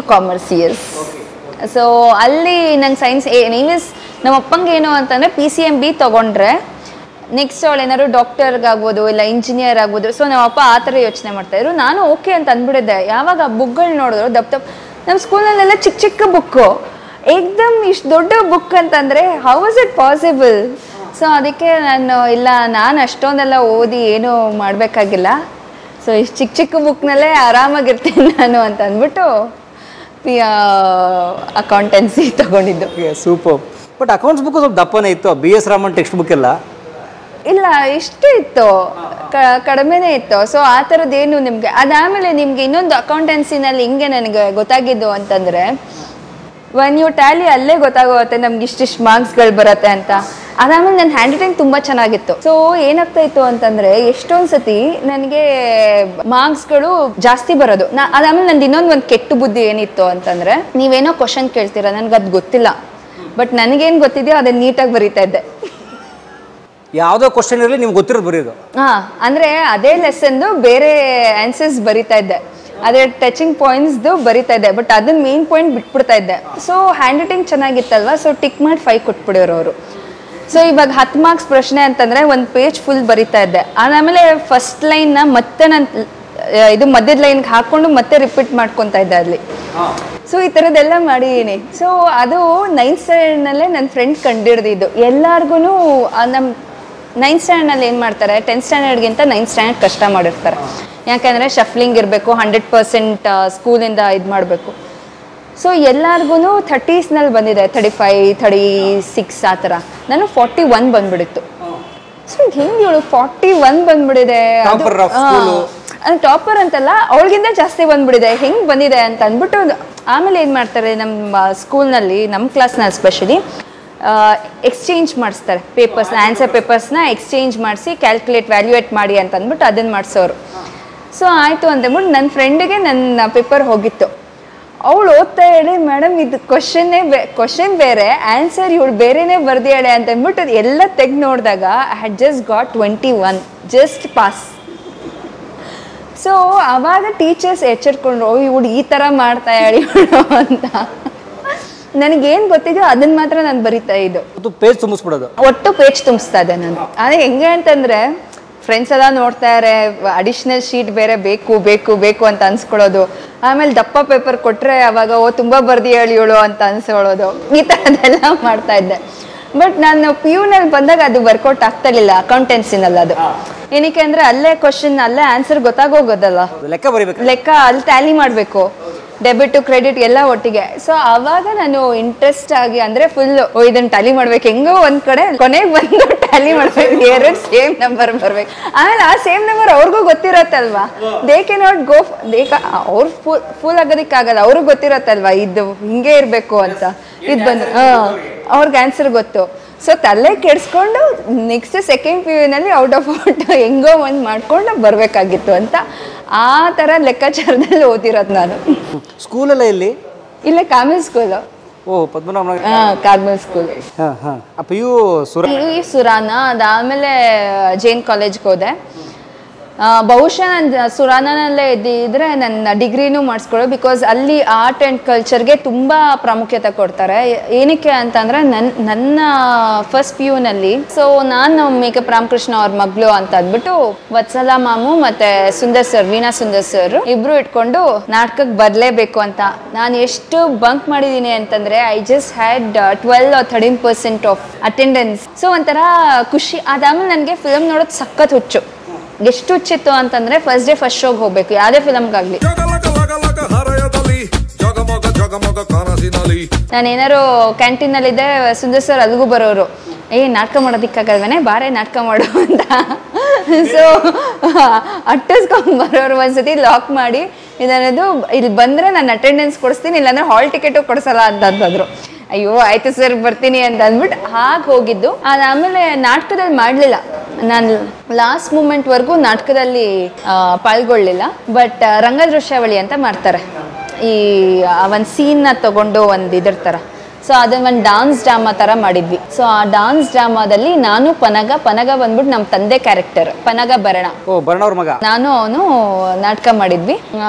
commerce years. ಸೊ ಅಲ್ಲಿ ನಂಗೆ ಸೈನ್ಸ್ ಎನಿವೇಸ್ ನಮ್ಮ ಅಪ್ಪಂಗೆ ಏನು ಅಂತಂದರೆ PCMB ತೊಗೊಂಡ್ರೆ ನೆಕ್ಸ್ಟ್ ಅವಳು ಏನಾದ್ರು ಡಾಕ್ಟರ್ಗಾಗ್ಬೋದು ಇಲ್ಲ ಇಂಜಿನಿಯರ್ ಆಗ್ಬೋದು. ಸೊ ನಮ್ಮಪ್ಪ ಆ ಥರ ಯೋಚನೆ ಮಾಡ್ತಾಯಿದ್ರು. ನಾನು ಓಕೆ ಅಂತ ಅಂದ್ಬಿಟ್ಟಿದ್ದೆ. ಯಾವಾಗ ಆ ಬುಕ್ಗಳು ನೋಡಿದ್ರು ದಪ್ಪ ನಮ್ಮ ಸ್ಕೂಲ್ನಲ್ಲೆಲ್ಲ ಚಿಕ್ಕ ಬುಕ್ಕು, ಏಕ್ದಮ್ ಇಷ್ಟು ದೊಡ್ಡ ಬುಕ್ ಅಂತಂದರೆ how was it possible. So ಅದಕ್ಕೆ ನಾನು ಅಷ್ಟೊಂದೆಲ್ಲ ಓದಿ ಏನೂ ಮಾಡಬೇಕಾಗಿಲ್ಲ. ಸೊ ಇಷ್ಟು ಚಿಕ್ಕ ಬುಕ್ನಲ್ಲೇ ಆರಾಮಾಗಿರ್ತೀನಿ ನಾನು ಅಂತ ಅಂದ್ಬಿಟ್ಟು ಅಕೌಂಟೆನ್ಸಿ ತೊಗೊಂಡಿದ್ದು. ಸೂಪರ್. ಬಟ್ ಅಕೌಂಟ್ಸ್ ಬುಕ್ ಸ್ವಲ್ಪ ದಪ್ಪನೇ ಇತ್ತು. BS ರಾಮನ್ ಟೆಕ್ಸ್ಟ್ ಬುಕ್ ಎಲ್ಲ ಇಲ್ಲ, ಇಷ್ಟು ಇತ್ತು, ಕಡಿಮೆನೇ ಇತ್ತು. ಸೊ ಆ ಥರದ್ದೇನು ನಿಮಗೆ. ಅದಾದಮೇಲೆ ನಿಮಗೆ ಇನ್ನೊಂದು ಅಕೌಂಟೆನ್ಸಿನಲ್ಲಿ ಹಿಂಗೆ ನನಗೆ ಗೊತ್ತಾಗಿದ್ದು ಅಂತಂದರೆ, ಒನ್ ಯು ಟ್ಯಾಲಿ ಅಲ್ಲೇ ಗೊತ್ತಾಗುತ್ತೆ ನಮ್ಗೆ ಇಷ್ಟಿಷ್ಟು ಮಾರ್ಕ್ಸ್ಗಳು ಬರುತ್ತೆ ಅಂತ. ಅದಾದಮೇಲೆ ನನ್ನ ಹ್ಯಾಂಡ್ ರೈಟಿಂಗ್ ತುಂಬ ಚೆನ್ನಾಗಿತ್ತು. ಸೊ ಏನಾಗ್ತಾ ಇತ್ತು ಅಂತಂದರೆ ಎಷ್ಟೊಂದು ಸತಿ ನನಗೆ ಮಾರ್ಕ್ಸ್ಗಳು ಜಾಸ್ತಿ ಬರೋದು. ಅದಾದಮೇಲೆ ನಂದು ಇನ್ನೊಂದು ಕೆಟ್ಟ ಬುದ್ಧಿ ಏನಿತ್ತು ಅಂತಂದರೆ, ನೀವೇನೋ ಕ್ವಶನ್ ಕೇಳ್ತೀರಾ, ನನಗೆ ಅದು ಗೊತ್ತಿಲ್ಲ, ಬಟ್ ನನಗೇನು ಗೊತ್ತಿದೆಯೋ ಅದನ್ನು ನೀಟಾಗಿ ಬರೀತಾ ಇದ್ದೆ. ಯಾವುದೋ ಕ್ವಶನ್ ಇರಲಿ ನಿಮ್ಗೆ ಗೊತ್ತಿರೋದು ಬರೆಯೋದು. ಅಂದರೆ ಅದೇ ಲೆಸನ್ದು ಬೇರೆ ಆನ್ಸರ್ಸ್ ಬರಿತಾ ಇದ್ದೆ, ಅದೇ ಟಚಿಂಗ್ ಪಾಯಿಂಟ್ಸ್ದು ಬರಿತಾ ಇದ್ದೆ, ಬಟ್ ಅದನ್ನ ಮೇನ್ ಪಾಯಿಂಟ್ ಬಿಟ್ಬಿಡ್ತಾ ಇದ್ದೆ. ಸೊ ಹ್ಯಾಂಡ್ ರೈಟಿಂಗ್ ಚೆನ್ನಾಗಿತ್ತಲ್ವ, ಸೊ ಟಿಕ್ ಮಾಡಿ 5 ಕೊಟ್ಬಿಡೋರು ಅವರು. ಸೊ ಇವಾಗ 10 ಮಾರ್ಕ್ಸ್ ಪ್ರಶ್ನೆ ಅಂತಂದರೆ 1 ಪೇಜ್ ಫುಲ್ ಬರಿತಾ ಇದ್ದೆ. ಆಮೇಲೆ ಫಸ್ಟ್ ಲೈನ್ನ ಮತ್ತೆ ನಾನು ಇದು ಮಧ್ಯದ ಲೈನ್ಗೆ ಹಾಕ್ಕೊಂಡು ಮತ್ತೆ ರಿಪೀಟ್ ಮಾಡ್ಕೊತಾ ಇದ್ದೆ ಅಲ್ಲಿ. ಸೊ ಈ ಥರದ್ದೆಲ್ಲ ಮಾಡಿದ್ದೀನಿ. ಸೊ ಅದು 9th ಸ್ಟ್ಯಾಂಡರ್ಡ್ನಲ್ಲೇ ನನ್ನ ಫ್ರೆಂಡ್ ಕಂಡಿಡ್ದಿದ್ದು. ಎಲ್ಲರಿಗೂ ನಮ್ಮ 9th ಸ್ಟ್ಯಾಂಡರ್ಡ್ನಲ್ಲಿ ಏನು ಮಾಡ್ತಾರೆ, 10th ಸ್ಟ್ಯಾಂಡರ್ಡ್ಗಿಂತ 9th ಸ್ಟ್ಯಾಂಡರ್ಡ್ ಕಷ್ಟ ಮಾಡಿರ್ತಾರೆ. ಯಾಕೆಂದರೆ ಶಫ್ಲಿಂಗ್ ಇರಬೇಕು, 100% ಸ್ಕೂಲಿಂದ ಇದು ಮಾಡಬೇಕು. ಸೊ ಎಲ್ಲರಿಗೂ 30ಸ್ನಲ್ಲಿ ಬಂದಿದೆ, 35, 36 ಆ ಥರ. ನಾನು 41 ಬಂದ್ಬಿಡಿತ್ತು. ಸೊ ಹೆಂಗೆ ಇವಳು 41 ಬಂದ್ಬಿಟ್ಟಿದೆ, ಅದು ಟಾಪರ್ ಅಂತಲ್ಲ, ಅವಳಿಗಿಂತ ಜಾಸ್ತಿ ಬಂದ್ಬಿಟ್ಟಿದೆ, ಹೆಂಗೆ ಬಂದಿದೆ ಅಂತ ಅಂದ್ಬಿಟ್ಟು ಆಮೇಲೆ ಏನು ಮಾಡ್ತಾರೆ ನಮ್ಮ ಸ್ಕೂಲ್ನಲ್ಲಿ, ನಮ್ಮ ಕ್ಲಾಸ್ನಲ್ಲಿ ಸ್ಪೆಷಲಿ ಎಕ್ಸ್ಚೇಂಜ್ ಮಾಡಿಸ್ತಾರೆ ಪೇಪರ್ಸ್ನ, ಆನ್ಸರ್ ಪೇಪರ್ಸ್ನ ಎಕ್ಸ್ಚೇಂಜ್ ಮಾಡಿಸಿ ಕ್ಯಾಲ್ಕುಲೇಟ್ ವ್ಯಾಲ್ಯೂಯೇಟ್ ಮಾಡಿ ಅಂತ ಅಂದ್ಬಿಟ್ಟು ಅದನ್ನು ಮಾಡಿಸೋರು. ಸೊ ಆಯಿತು ಅಂತಂದ್ಬಿಟ್ಟು ನನ್ನ ಫ್ರೆಂಡಿಗೆ ನನ್ನ ಪೇಪರ್ ಹೋಗಿತ್ತು. ಅವಳು ಓದ್ತಾ ಹೇಳಿ, ಮೇಡಮ್ ಇದು ಕ್ವಶನ್ ಬೇರೆ, ಆನ್ಸರ್ ಇವಳು ಬೇರೆನೇ ಬರ್ದಿಯಾಳೆ ಅಂತ ಅಂದ್ಬಿಟ್ಟು ಎಲ್ಲ ತೆಗೆದು ನೋಡಿದಾಗ I had just got 21, just pass. So ಆವಾಗ ಟೀಚರ್ಸ್ ಎಚ್ಚರಿಕೊಂಡ್ರು, ಇವಳು ಈ ಥರ ಮಾಡ್ತಾ ಹೇಳಿ ಅಂತ. ನನಗೇನು ಗೊತ್ತಿದೆಯೋ ಅದನ್ನ ಮಾತ್ರ ನಾನು ಬರಿತಾ ಇದ್ದು. ಪೇಜ್ ತುಂಬಿಸ್ಬಿಡೋದು, ಒಟ್ಟು ಪೇಜ್ ತುಂಬಿಸ್ತಾ ಇದ್ದೆ ನಾನು. ಅದೇ ಹೆಂಗೆ ಅಂತಂದರೆ ಫ್ರೆಂಡ್ಸ್ ಎಲ್ಲ ನೋಡ್ತಾ ಇದ್ದಾರೆ, ಅಡಿಷ್ನಲ್ ಶೀಟ್ ಬೇರೆ ಬೇಕು ಬೇಕು ಬೇಕು ಅಂತ ಅನ್ಸ್ಕೊಳ್ಳೋದು. ಆಮೇಲೆ ದಪ್ಪ ಪೇಪರ್ ಕೊಟ್ಟರೆ ಅವಾಗ ತುಂಬ ಬರ್ದಿ ಹೇಳಿಯೋಳು ಅಂತ ಅನ್ಸ್ಕೊಳ್ಳೋದು. ಈ ಥರದ್ದೆಲ್ಲ ಮಾಡ್ತಾ ಇದ್ದೆ. ಬಟ್ ನಾನು PU-ನಲ್ಲಿ ಬಂದಾಗ ಅದು ವರ್ಕೌಟ್ ಆಗ್ತಾ ಇರಲಿಲ್ಲ, ಅಕೌಂಟೆನ್ಸಿನಲ್ಲಿ. ಅದು ಏನಕ್ಕೆ ಅಂದರೆ ಅಲ್ಲೇ ಕ್ವಶನ್, ಅಲ್ಲೇ ಆನ್ಸರ್ ಗೊತ್ತಾಗೋಗೋದಲ್ಲ, ಲೆಕ್ಕ ಅಲ್ಲಿ ಟ್ಯಾಲಿ ಮಾಡಬೇಕು, ಡೆಬಿಟ್ ಕ್ರೆಡಿಟ್ ಎಲ್ಲ ಒಟ್ಟಿಗೆ. ಸೊ ಆವಾಗ ನಾನು ಇಂಟ್ರೆಸ್ಟ್ ಆಗಿ ಅಂದರೆ ಫುಲ್ಲು ಇದನ್ನು ಟ್ಯಾಲಿ ಮಾಡ್ಬೇಕು, ಹೆಂಗೋ ಒಂದು ಕಡೆ ಕೊನೆಗೆ ಬಂದು ಟ್ಯಾಲಿ ಮಾಡ್ಬೇಕು, 2 ಸೇಮ್ ನಂಬರ್ ಬರ್ಬೇಕು. ಆಮೇಲೆ ಆ ಸೇಮ್ ನಂಬರ್ ಅವ್ರಿಗೂ ಗೊತ್ತಿರತ್ತಲ್ವಾ, ದೇ ಕೆ ನಾಟ್ ಗೋ ಅವ್ರು ಫುಲ್ ಆಗೋದಕ್ಕಾಗಲ್ಲ, ಅವ್ರಿಗೆ ಗೊತ್ತಿರತ್ತಲ್ವಾ ಇದು ಹಿಂಗೆ ಇರಬೇಕು ಅಂತ. ಇದು ಬಂದು ಅವ್ರಿಗೆ ಆನ್ಸರ್ ಗೊತ್ತು. ಸೊ ತಲೆ ಕೆಡಿಸ್ಕೊಂಡು ನೆಕ್ಸ್ಟ್ ಸೆಕೆಂಡ್ PU-ನಲ್ಲಿ ಔಟ್ ಆಫ್ ಔಟ್ ಹೆಂಗೋ ಒಂದು ಮಾಡ್ಕೊಂಡು ಬರಬೇಕಾಗಿತ್ತು ಅಂತ ಆ ಥರ ಲೆಕ್ಕಾಚಾರದಲ್ಲಿ ಓದಿರೋದು ನಾನು. ಸ್ಕೂಲೆಲ್ಲ ಇಲ್ಲಿ ಇಲ್ಲೇ Carmel school. Oh, Padmanabha Carmel school. PU Surana, ಅದಾದಮೇಲೆ ಜೈನ್ ಕಾಲೇಜ್ಗೆ ಹೋದೆ. ಬಹುಶಃ ನಾನು ಸುರಾನಲ್ಲೇ ಇದ್ದಿದ್ರೆ ನನ್ನ ಡಿಗ್ರಿನೂ ಮಾಡಿಸ್ಕೊಳ್ಳೋ, ಬಿಕಾಸ್ ಅಲ್ಲಿ ಆರ್ಟ್ ಆ್ಯಂಡ್ ಕಲ್ಚರ್ಗೆ ತುಂಬ ಪ್ರಾಮುಖ್ಯತೆ ಕೊಡ್ತಾರೆ. ಏನಕ್ಕೆ ಅಂತಂದರೆ ನನ್ನ ಫಸ್ಟ್ PU-ನಲ್ಲಿ ಸೊ ನಾನು ಮೇಕಪ್ ರಾಮಕೃಷ್ಣ ಅವ್ರ ಮಗಳು ಅಂತ ಅಂದ್ಬಿಟ್ಟು ವತ್ಸಲ ಮಾಮು ಮತ್ತು ಸುಂದರ್ ಸರ್, ವೀಣಾ ಸುಂದರ್ ಸರ್ ಇಬ್ಬರು ಇಟ್ಕೊಂಡು ನಾಟಕಕ್ಕೆ ಬರಲೇಬೇಕು ಅಂತ. ನಾನು ಎಷ್ಟು ಬಂಕ್ ಮಾಡಿದ್ದೀನಿ ಅಂತಂದರೆ I just had 12 or 13% of attendance. So ಒಂಥರ ಖುಷಿ. ಅದಾದ್ಮೇಲೆ ನನಗೆ ಫಿಲಮ್ ನೋಡೋದು ಸಖತ್ ಹುಚ್ಚು. ಎಷ್ಟು ಹುಚ್ಚಿತ್ತು ಅಂತಂದ್ರೆ ಫಸ್ಟ್ ಡೇ ಫಸ್ಟ್ ಶೋಗೆ ಹೋಗ್ಬೇಕು, ಯಾವುದೇ ಫಿಲಮ್ಗಾಗ್ಲಿ. ನಾನೇನಾರು ಕ್ಯಾಂಟೀನಲ್ಲಿದ್ದೆ, ಸುಂದರ್ ಸರ್ ಅಲ್ಲಿಗೂ ಬರೋರು, ನಾಟಕ ಮಾಡೋದಿಕ್ಕಾಗಲ್ವೇನೆ, ಬಾರೆ ನಾಟಕ ಮಾಡು ಅಂತ. ಸೊ ಅಟ್ಟಿಸ್ಕೊಂಡು ಬರೋರು. ಒಂದ್ಸತಿ ಲಾಕ್ ಮಾಡಿ ಇದನ್ನದು ಇಲ್ಲಿ ಬಂದರೆ ನಾನು ಅಟೆಂಡೆನ್ಸ್ ಕೊಡಿಸ್ತೀನಿ, ಇಲ್ಲಾಂದ್ರೆ ಹಾಲ್ ಟಿಕೆಟು ಕೊಡಿಸಲ್ಲ ಅಂತಂದ್ರು. ಅಯ್ಯೋ ಆಯ್ತು ಸರ್ ಬರ್ತೀನಿ ಅಂತ ಅಂದ್ಬಿಟ್ಟು ಹಾಗೆ ಹೋಗಿದ್ದು. ಅದಾದಮೇಲೆ ನಾಟಕದಲ್ಲಿ ಮಾಡಲಿಲ್ಲ ನಾನು, ಲಾಸ್ಟ್ ಮೂಮೆಂಟ್ವರೆಗೂ ನಾಟಕದಲ್ಲಿ ಪಾಲ್ಗೊಳ್ಳಿಲ್ಲ. ಬಟ್ ರಂಗದೃಶ್ಯಾವಳಿ ಅಂತ ಮಾಡ್ತಾರೆ, ಈ ಒಂದು ಸೀನ್ನ ತಗೊಂಡು ಒಂದು ಇದ್ರ ಥರ. ಸೊ ಅದನ್ನ ಒಂದು ಡಾನ್ಸ್ ಡ್ರಾಮಾ ಥರ ಮಾಡಿದ್ವಿ. ಸೊ ಆ ಡಾನ್ಸ್ ಡ್ರಾಮಾದಲ್ಲಿ ನಾನು ಪನಗ ಬಂದ್ಬಿಟ್ಟು ನಮ್ಮ ತಂದೆ ಕ್ಯಾರೆಕ್ಟರ್, ಪನಗ ಭರಣ, ನಾನು ಅವನು ನಾಟಕ ಮಾಡಿದ್ವಿ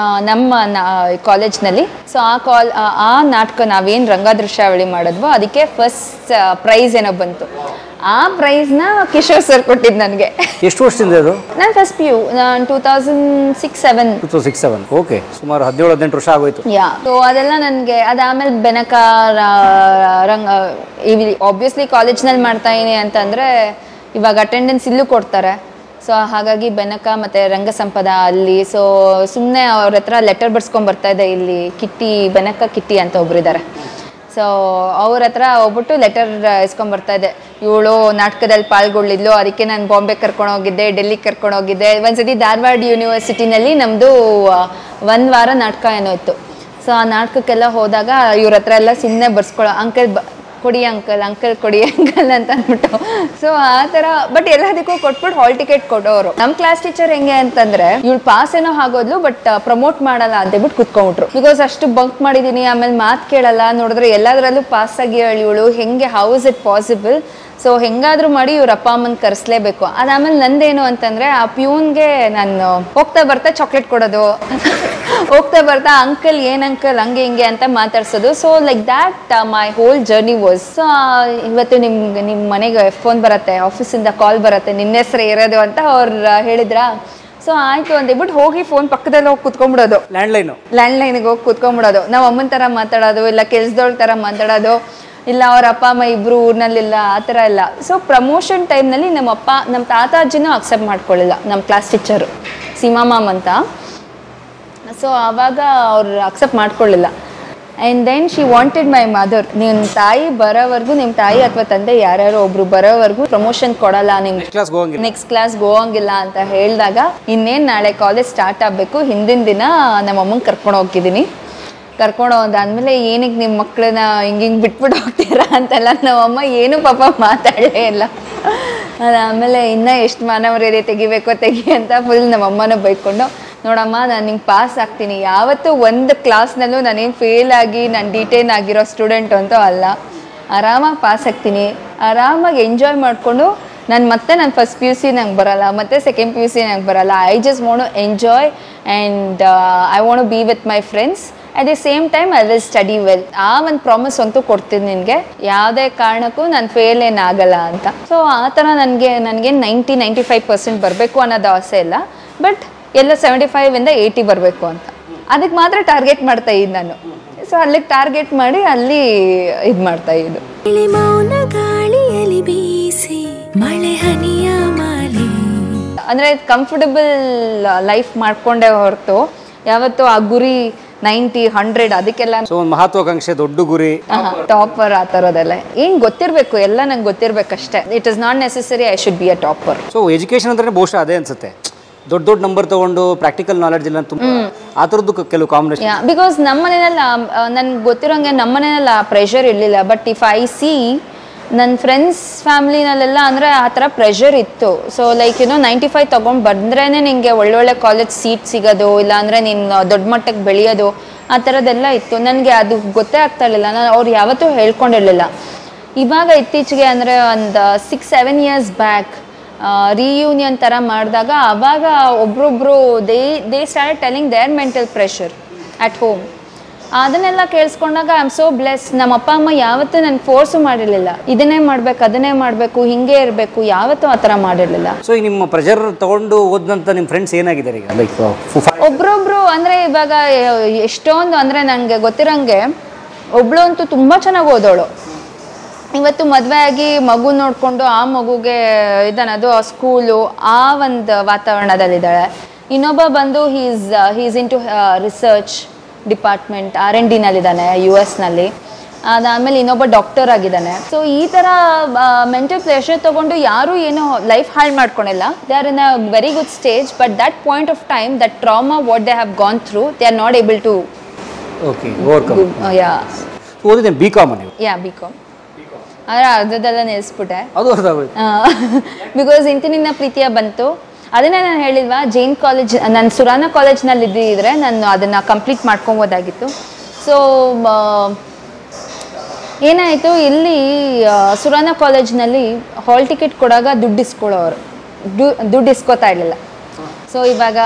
ನಮ್ಮ ಕಾಲೇಜ್ನಲ್ಲಿ. ಸೊ ಆ ನಾಟಕ ನಾವೇನು ರಂಗದೃಶ್ಯಾವಳಿ ಮಾಡಿದ್ವೋ ಅದಕ್ಕೆ ಫಸ್ಟ್ ಪ್ರೈಸ್ ಏನೋ ಬಂತು. ಆ ಪ್ರೈಸ್ನ ಕಿಶೋರ್ ಸರ್ ಕೊಟ್ಟಿದ್ದು ನನಗೆ. ಎಷ್ಟು ವರ್ಷದಿಂದ ಅದು? ನಾನು ಫಸ್ಟ್ PU ನಾನು 2006-07. ಓಕೆ, ಸುಮಾರು 17-18 ವರ್ಷ ಆಗೋಯ್ತು. ಸೊ ಅದೆಲ್ಲ ನನಗೆ. ಅದಾದಮೇಲೆ ಬೆನಕ ಆಬ್ವಿಯಸ್ಲಿ ಕಾಲೇಜ್ನಲ್ಲಿ ಮಾಡ್ತಾ ಇದೀನಿ ಅಂತಂದರೆ ಇವಾಗ ಅಟೆಂಡೆನ್ಸ್ ಇಲ್ಲೂ ಕೊಡ್ತಾರೆ. ಸೊ ಹಾಗಾಗಿ ಬೆನಕ ಮತ್ತು ರಂಗ ಸಂಪದ ಅಲ್ಲಿ. ಸೊ ಸುಮ್ಮನೆ ಅವ್ರ ಹತ್ರ ಲೆಟರ್ ಬರ್ಸ್ಕೊಂಡು ಬರ್ತಾ ಇದ್ದೆ. ಇಲ್ಲಿ ಕಿಟ್ಟಿ, ಬೆನಕ ಕಿಟ್ಟಿ ಅಂತ ಒಬ್ಬರಿದ್ದಾರೆ. ಸೊ ಅವ್ರ ಹತ್ರ ಹೋಗ್ಬಿಟ್ಟು ಲೆಟರ್ ಇಸ್ಕೊಂಬರ್ತಾ ಇದ್ದೆ. ಇವಳು ನಾಟಕದಲ್ಲಿ ಪಾಲ್ಗೊಳ್ಳಿದ್ಲು, ಅದಕ್ಕೆ ನಾನು ಬಾಂಬೆ ಕರ್ಕೊಂಡೋಗಿದ್ದೆ, ಡೆಲ್ಲಿಗೆ ಕರ್ಕೊಂಡೋಗಿದ್ದೆ. ಒಂದ್ಸತಿ ಧಾರವಾಡ ಯೂನಿವರ್ಸಿಟಿನಲ್ಲಿ ನಮ್ಮದು 1 ವಾರ ನಾಟಕ ಏನೋ ಇತ್ತು. ಸೊ ಆ ನಾಟಕಕ್ಕೆಲ್ಲ ಹೋದಾಗ ಇವ್ರ ಹತ್ರ ಎಲ್ಲ ಸುಮ್ಮನೆ ಬರ್ಸ್ಕೊಳ್ಳೋ, ಅಂಕಲ್ ಕೊಡಿ ಅಂಕಲ್, ಅಂಕಲ್ ಕೊಡಿ ಅಂಕಲ್ ಅಂತ ಅಂದ್ಬಿಟ್ಟು. ಸೊ ಆ ಥರ. ಬಟ್ ಎಲ್ಲದಕ್ಕೂ ಕೊಟ್ಬಿಟ್ಟು ಹಾಲ್ ಟಿಕೆಟ್ ಕೊಡೋರು. ನಮ್ಮ ಕ್ಲಾಸ್ ಟೀಚರ್ ಹೆಂಗೆ ಅಂತಂದ್ರೆ ಇವಳು ಪಾಸ್ ಏನೋ ಆಗೋದ್ಲು, ಬಟ್ ಪ್ರಮೋಟ್ ಮಾಡಲ್ಲ ಅಂತ ಹೇಳ್ಬಿಟ್ಟು ಕುತ್ಕೊಂಡ್ಬಿಟ್ರು. ಬಿಕಾಸ್ ಅಷ್ಟು ಬಂಕ್ ಮಾಡಿದೀನಿ, ಆಮೇಲೆ ಮಾತು ಕೇಳಲ್ಲ, ನೋಡಿದ್ರೆ ಎಲ್ಲದರಲ್ಲೂ ಪಾಸ್ ಆಗಿ ಇವಳು ಹೆಂಗೆ, how is it possible? So ಹೆಂಗಾದ್ರೂ ಮಾಡಿ ಇವ್ರ ಅಪ್ಪ ಅಮ್ಮನ ಕರೆಸ್ಲೇಬೇಕು. ಅದಾದ್ಮೇಲೆ ನಂದೇನು ಅಂತಂದ್ರೆ ಆ ಪ್ಯೂನ್ಗೆ ನಾನು ಹೋಗ್ತಾ ಬರ್ತಾ ಚಾಕ್ಲೇಟ್ ಕೊಡೋದು, ಹೋಗ್ತಾ ಬರ್ತಾ ಅಂಕಲ್ ಏನ್ ಅಂಕಲ್ ಹಂಗೆ ಹಿಂಗೆ ಅಂತ ಮಾತಾಡ್ಸೋದು. So like that my whole journey was. So ಇವತ್ತು ನಿಮ್ಮ ಮನೆಗೆ ಫೋನ್ ಬರುತ್ತೆ, ಆಫೀಸಿಂದ ಕಾಲ್ ಬರುತ್ತೆ, ನಿನ್ನ ಹೆಸರು ಇರೋದು ಅಂತ ಅವ್ರು ಹೇಳಿದ್ರ. ಸೊ ಆಯಿತು ಅಂತೇಳ್ಬಿಟ್ಟು ಹೋಗಿ ಫೋನ್ ಪಕ್ಕದಲ್ಲಿ ಹೋಗಿ ಕುತ್ಕೊಂಡ್ಬಿಡೋದು, ಲ್ಯಾಂಡ್ಲೈನಿಗೆ ಹೋಗಿ ಕುತ್ಕೊಂಡ್ಬಿಡೋದು. ನಾವು ಅಮ್ಮನ ಥರ ಮಾತಾಡೋದು, ಇಲ್ಲ ಕೆಲ್ಸದವ್ಳ ಥರ ಮಾತಾಡೋದು, ಇಲ್ಲ ಅವ್ರ ಅಪ್ಪ ಅಮ್ಮ ಇಬ್ಬರು ಊರಿನಲ್ಲಿಲ್ಲ, ಆ ಥರ ಎಲ್ಲ. ಸೊ ಪ್ರಮೋಷನ್ ಟೈಮ್ನಲ್ಲಿ ನಮ್ಮ ತಾತ ಅಜ್ಜಿನೂ ಅಕ್ಸೆಪ್ಟ್ ಮಾಡ್ಕೊಳ್ಳಿಲ್ಲ, ನಮ್ಮ ಕ್ಲಾಸ್ ಟೀಚರು ಸೀಮಾ ಮ್ಯಾಮ್ ಅಂತ. ಸೊ ಆವಾಗ ಅವ್ರು ಅಕ್ಸೆಪ್ಟ್ ಮಾಡ್ಕೊಳ್ಳಿಲ್ಲ. And then she wanted my mother, ನಿಮ್ಮ ತಾಯಿ ಬರೋವರೆಗೂ, ನಿಮ್ಮ ತಾಯಿ ಅಥವಾ ತಂದೆ ಯಾರ್ಯಾರೋ ಒಬ್ರು ಬರೋವರೆಗೂ ಪ್ರಮೋಷನ್ ಕೊಡಲ್ಲ, ನಿಮ್ಗೆ ನೆಕ್ಸ್ಟ್ ಕ್ಲಾಸ್ಗೆ ಹೋಗಂಗಿಲ್ಲ ಅಂತ ಹೇಳಿದಾಗ, ಇನ್ನೇನು ನಾಳೆ ಕಾಲೇಜ್ ಸ್ಟಾರ್ಟ್ ಆಗಬೇಕು, ಹಿಂದಿನ ದಿನ ನಮ್ಮ ಅಮ್ಮಂಗೆ ಕರ್ಕೊಂಡು ಹೋಗಿದ್ದೀನಿ. ಕರ್ಕೊಂಡು ಹೋದಾದ್ಮೇಲೆ ಏನಕ್ಕೆ ನಿಮ್ಮ ಮಕ್ಕಳನ್ನ ಹಿಂಗೆ ಬಿಟ್ಬಿಟ್ಟು ಹೋಗ್ತೀರಾ ಅಂತೆಲ್ಲ ನಮ್ಮಮ್ಮ ಏನು ಪಾಪ ಮಾತಾಡಲೇ ಇಲ್ಲ. ಅದಾದಮೇಲೆ ಇನ್ನೂ ಎಷ್ಟು ಮಾನವರೇರಿ ತೆಗಿಬೇಕೋ ತೆಗಿ ಅಂತ ಫುಲ್ ನಮ್ಮಮ್ಮನ ಬೈಕೊಂಡು, ನೋಡಮ್ಮ ನಾನು ನಿಂಗೆ ಪಾಸ್ ಆಗ್ತೀನಿ, ಯಾವತ್ತೂ ಒಂದು ಕ್ಲಾಸ್ನಲ್ಲೂ ನಾನೇನು ಫೇಲ್ ಆಗಿ ನಾನು ಡಿಟೇನ್ ಆಗಿರೋ ಸ್ಟೂಡೆಂಟ್ ಅಂತೂ ಅಲ್ಲ, ಆರಾಮಾಗಿ ಪಾಸ್ ಆಗ್ತೀನಿ, ಆರಾಮಾಗಿ ಎಂಜಾಯ್ ಮಾಡಿಕೊಂಡು ನಾನು ಫಸ್ಟ್ ಪಿ ಯು ಸಿ ನಂಗೆ ಬರೋಲ್ಲ, ಮತ್ತು ಸೆಕೆಂಡ್ ಪಿ ಯು ಸಿ ನಂಗೆ ಬರೋಲ್ಲ, I just want to enjoy and I want to be with my friends, at the same time I will study well. ಆ ಒಂದು ಪ್ರಾಮಿಸ್ ಅಂತೂ ಕೊಡ್ತೀನಿ ನಿನಗೆ, ಯಾವುದೇ ಕಾರಣಕ್ಕೂ ನಾನು ಫೇಲ್ ಏನಾಗಲ್ಲ ಅಂತ. ಸೊ ಆ ಥರ ನನಗೆ 95% ಬರಬೇಕು ಅನ್ನೋದು ಆಸೆ ಇಲ್ಲ, ಬಟ್ ಎಲ್ಲ 75ಇಂದ 80 ಬರಬೇಕು ಅಂತ ಅದಕ್ಕೆ ಮಾತ್ರ ಟಾರ್ಗೆಟ್ ಮಾಡ್ತಾ ಇದ್ದು ನಾನು. ಸೊ ಅಲ್ಲಿಗೆ ಟಾರ್ಗೆಟ್ ಮಾಡಿ ಅಲ್ಲಿ ಇದು ಮಾಡ್ತಾ ಇದ್ದು. ಅಂದರೆ ಕಂಫರ್ಟಬಲ್ ಲೈಫ್ ಮಾಡ್ಕೊಂಡೆ ಹೊರತು ಯಾವತ್ತು ಆ ಗುರಿ 90, 100 ಅದಕ್ಕೆಲ್ಲ ಮಹತ್ವಾಕಾಂಕ್ಷೆ, ದೊಡ್ಡ ಗುರಿ, ಟಾಪರ್ ಆ ಥರದೆಲ್ಲ ಏನು ಗೊತ್ತಿರಬೇಕು, ಎಲ್ಲ ನಂಗೆ ಗೊತ್ತಿರಬೇಕಷ್ಟೇ. It is not necessary I should be a topper. So education ಅಂದ್ರೆ ಬಹುಶಃ ಅದೇ ಅನ್ಸುತ್ತೆ, ದೊಡ್ಡ ನಂಬರ್ ತಗೊಂಡು ಪ್ರಾಕ್ಟಿಕಲ್ ನಾಲೆಡ್ಜ್ ಇಲ್ಲ ತುಂಬ ಆ ಥರದ್ದು ಕೆಲವು ಕಾಂಬಿನೇಷನ್. ಬಿಕಾಸ್ ನಮ್ಮ ಮನೆಯಲ್ಲ ನನ್ಗೆ ಗೊತ್ತಿರೋಂಗೆ ನಮ್ಮ ಮನೆಯಲ್ಲ ಪ್ರೆಷರ್ ಇರಲಿಲ್ಲ. ಬಟ್ ಇಫ್ ಐ ಸಿ ನನ್ನ ಫ್ರೆಂಡ್ಸ್ ಫ್ಯಾಮ್ಲಿನಲ್ಲೆಲ್ಲ ಅಂದರೆ ಆ ಥರ ಪ್ರೆಷರ್ ಇತ್ತು. ಸೊ ಲೈಕ್ 95 ತೊಗೊಂಡು ಬಂದ್ರೇ ನಿಮಗೆ ಒಳ್ಳೊಳ್ಳೆ ಕಾಲೇಜ್ ಸೀಟ್ ಸಿಗೋದು, ಇಲ್ಲಾಂದರೆ ನೀನು ದೊಡ್ಡ ಮಟ್ಟಕ್ಕೆ ಬೆಳೆಯೋದು, ಆ ಥರದ್ದೆಲ್ಲ ಇತ್ತು. ನನಗೆ ಅದು ಗೊತ್ತೇ ಆಗ್ತಾ ಇರಲಿಲ್ಲ, ನಾನು ಅವ್ರು ಯಾವತ್ತೂ ಹೇಳ್ಕೊಂಡಿರಲಿಲ್ಲ. ಇವಾಗ ಇತ್ತೀಚೆಗೆ ಅಂದರೆ ಒಂದು 6-7 ಇಯರ್ಸ್ ಬ್ಯಾಕ್ ರಿಯೂನಿಯನ್ ಥರ ಮಾಡಿದಾಗ ಆವಾಗ ಒಬ್ರೊಬ್ರು they start telling their mental pressure at home. ಅದನ್ನೆಲ್ಲ ಕೇಳಿಸ್ಕೊಂಡಾಗ ಐ ಆಮ್ ಸೋ ಬ್ಲೆಸ್. ನಮ್ಮ ಅಪ್ಪ ಅಮ್ಮ ಯಾವತ್ತೂ ನನಗೆ ಫೋರ್ಸು ಮಾಡಿರಲಿಲ್ಲ, ಇದನ್ನೇ ಮಾಡಬೇಕು ಅದನ್ನೇ ಮಾಡಬೇಕು ಹಿಂಗೆ ಇರಬೇಕು, ಯಾವತ್ತೂ ಆ ಥರ ಮಾಡಿರಲಿಲ್ಲ. ಸೊ ಈಗ ನಿಮ್ಮ ಪ್ರೆಷರ್ ತಗೊಂಡು ಓದಂತ ನಿಮ್ಮ ಫ್ರೆಂಡ್ಸ್ ಏನಾಗಿದ್ದಾರೆ ಈಗ? ಲೈಕ್ ಒಬ್ರೊಬ್ರು ಅಂದರೆ ಇವಾಗ ಎಷ್ಟೊಂದು ಅಂದರೆ ನನಗೆ ಗೊತ್ತಿರೋಂಗೆ ಒಬ್ಳು ಅಂತೂ ತುಂಬ ಚೆನ್ನಾಗಿ ಓದೋಳು, ಇವತ್ತು ಮದುವೆ ಆಗಿ ಮಗು ನೋಡಿಕೊಂಡು ಆ ಮಗುಗೆ ಇದನ್ನದು ಸ್ಕೂಲು ಆ ಒಂದು ವಾತಾವರಣದಲ್ಲಿದ್ದಾಳೆ. ಇನ್ನೊಬ್ಬ ಬಂದು he's into research department R&Dನಲ್ಲಿದ್ದಾನೆ US ಅದಾದಮೇಲೆ ಇನ್ನೊಬ್ಬ ಡಾಕ್ಟರ್ ಆಗಿದ್ದಾನೆ. ಸೊ ಈ ಥರ ಮೆಂಟಲ್ ಪ್ರೆಷರ್ ತೊಗೊಂಡು ಯಾರೂ ಏನೋ ಲೈಫ್ ಹಾಳು ಮಾಡ್ಕೊಂಡಿಲ್ಲ. They are in a very good stage, but that point of time that trauma what they have gone through they are not able to ಓದಿದ್ದೇನೆ B.Com ನೀವು? B.Com ಆದರೆ ಅರ್ಧದೆಲ್ಲ ನಿಲ್ಲಿಸ್ಬಿಟ್ಟೆ. ಅದು ಅರ್ಧ ಬಿಕಾಸ್ ಇಂತಿನಿನ್ನ ಪ್ರೀತಿಯ ಬಂತು. ಅದನ್ನೇ ನಾನು ಹೇಳಿಲ್ವಾ, ಜೈನ್ ಕಾಲೇಜ್ ನಾನು ಸುರಾನ ಕಾಲೇಜ್ನಲ್ಲಿ ಇದ್ದಿದ್ರೆ ನಾನು ಅದನ್ನು ಕಂಪ್ಲೀಟ್ ಮಾಡ್ಕೊಬೋದಾಗಿತ್ತು. ಸೊ ಏನಾಯಿತು, ಇಲ್ಲಿ ಸುರಾನ ಕಾಲೇಜ್ನಲ್ಲಿ ಹಾಲ್ ಟಿಕೆಟ್ ಕೊಡಾಗ ದುಡ್ಡು ಇಸ್ಕೊಳ್ಳೋರು, ದುಡ್ಡು ಇಸ್ಕೋತಾ ಇರಲಿಲ್ಲ. ಸೊ ಇವಾಗ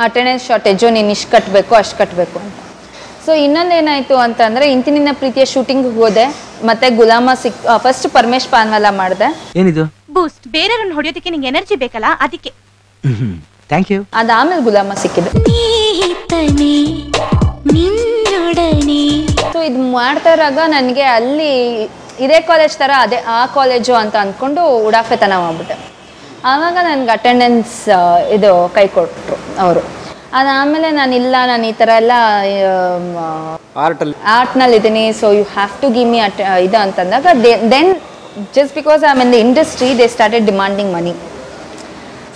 ಅಟೆಂಡೆನ್ಸ್ ಶಾರ್ಟೇಜು, ನೀನು ಇಷ್ಟು ಕಟ್ಟಬೇಕು ಅಷ್ಟು ಕಟ್ಟಬೇಕು ಅಂತ. ಸೊ ಇನ್ನೊಂದು ಏನಾಯಿತು ಅಂತಂದರೆ ಇಂತಿನಿನ್ನ ಪ್ರೀತಿಯ ಶೂಟಿಂಗ್ ಹೋದೆ, ಮತ್ತೆ ಗುಲಾಮ ಫಸ್ಟ್ ಪರಮೇಶ್ ಪಾನ್ವಾಲ ಮಾಡಿದೆ. ಏನಿದು? ಬೂಸ್ಟ್. ಬೇರೆಯವ್ರನ್ನ ಹೊಡೆಯೋದಕ್ಕೆ ನಿಂಗೆ ಎನರ್ಜಿ ಬೇಕಲ್ಲ, ಅದಕ್ಕೆ. Thank you. ಅದಾದ್ಮೇಲೆ ಗುಲಾಮ ಸಿಕ್ಕಿದೆ. ಸೊ ಇದು ಮಾಡ್ತಾ ಇರಾಗ ನನಗೆ ಅಲ್ಲಿ ಇದೇ ಕಾಲೇಜ್ ಥರ ಅದೇ ಆ ಕಾಲೇಜು ಅಂತ ಅಂದ್ಕೊಂಡು ಉಡಾಫೆತನ ಮಾಡ್ಬಿಟ್ಟೆ. ಆವಾಗ ನನಗೆ ಅಟೆಂಡೆನ್ಸ್ ಇದು ಕೈ ಕೊಟ್ಟರು ಅವರು. ಅದಾದಮೇಲೆ ನಾನು ಈ ಥರ ಎಲ್ಲ ಆರ್ಟ್ನಲ್ಲಿದ್ದೀನಿ, so you have to give me ಇದು ಅಂತಂದಾಗ then just because I'm in the industry they started demanding money.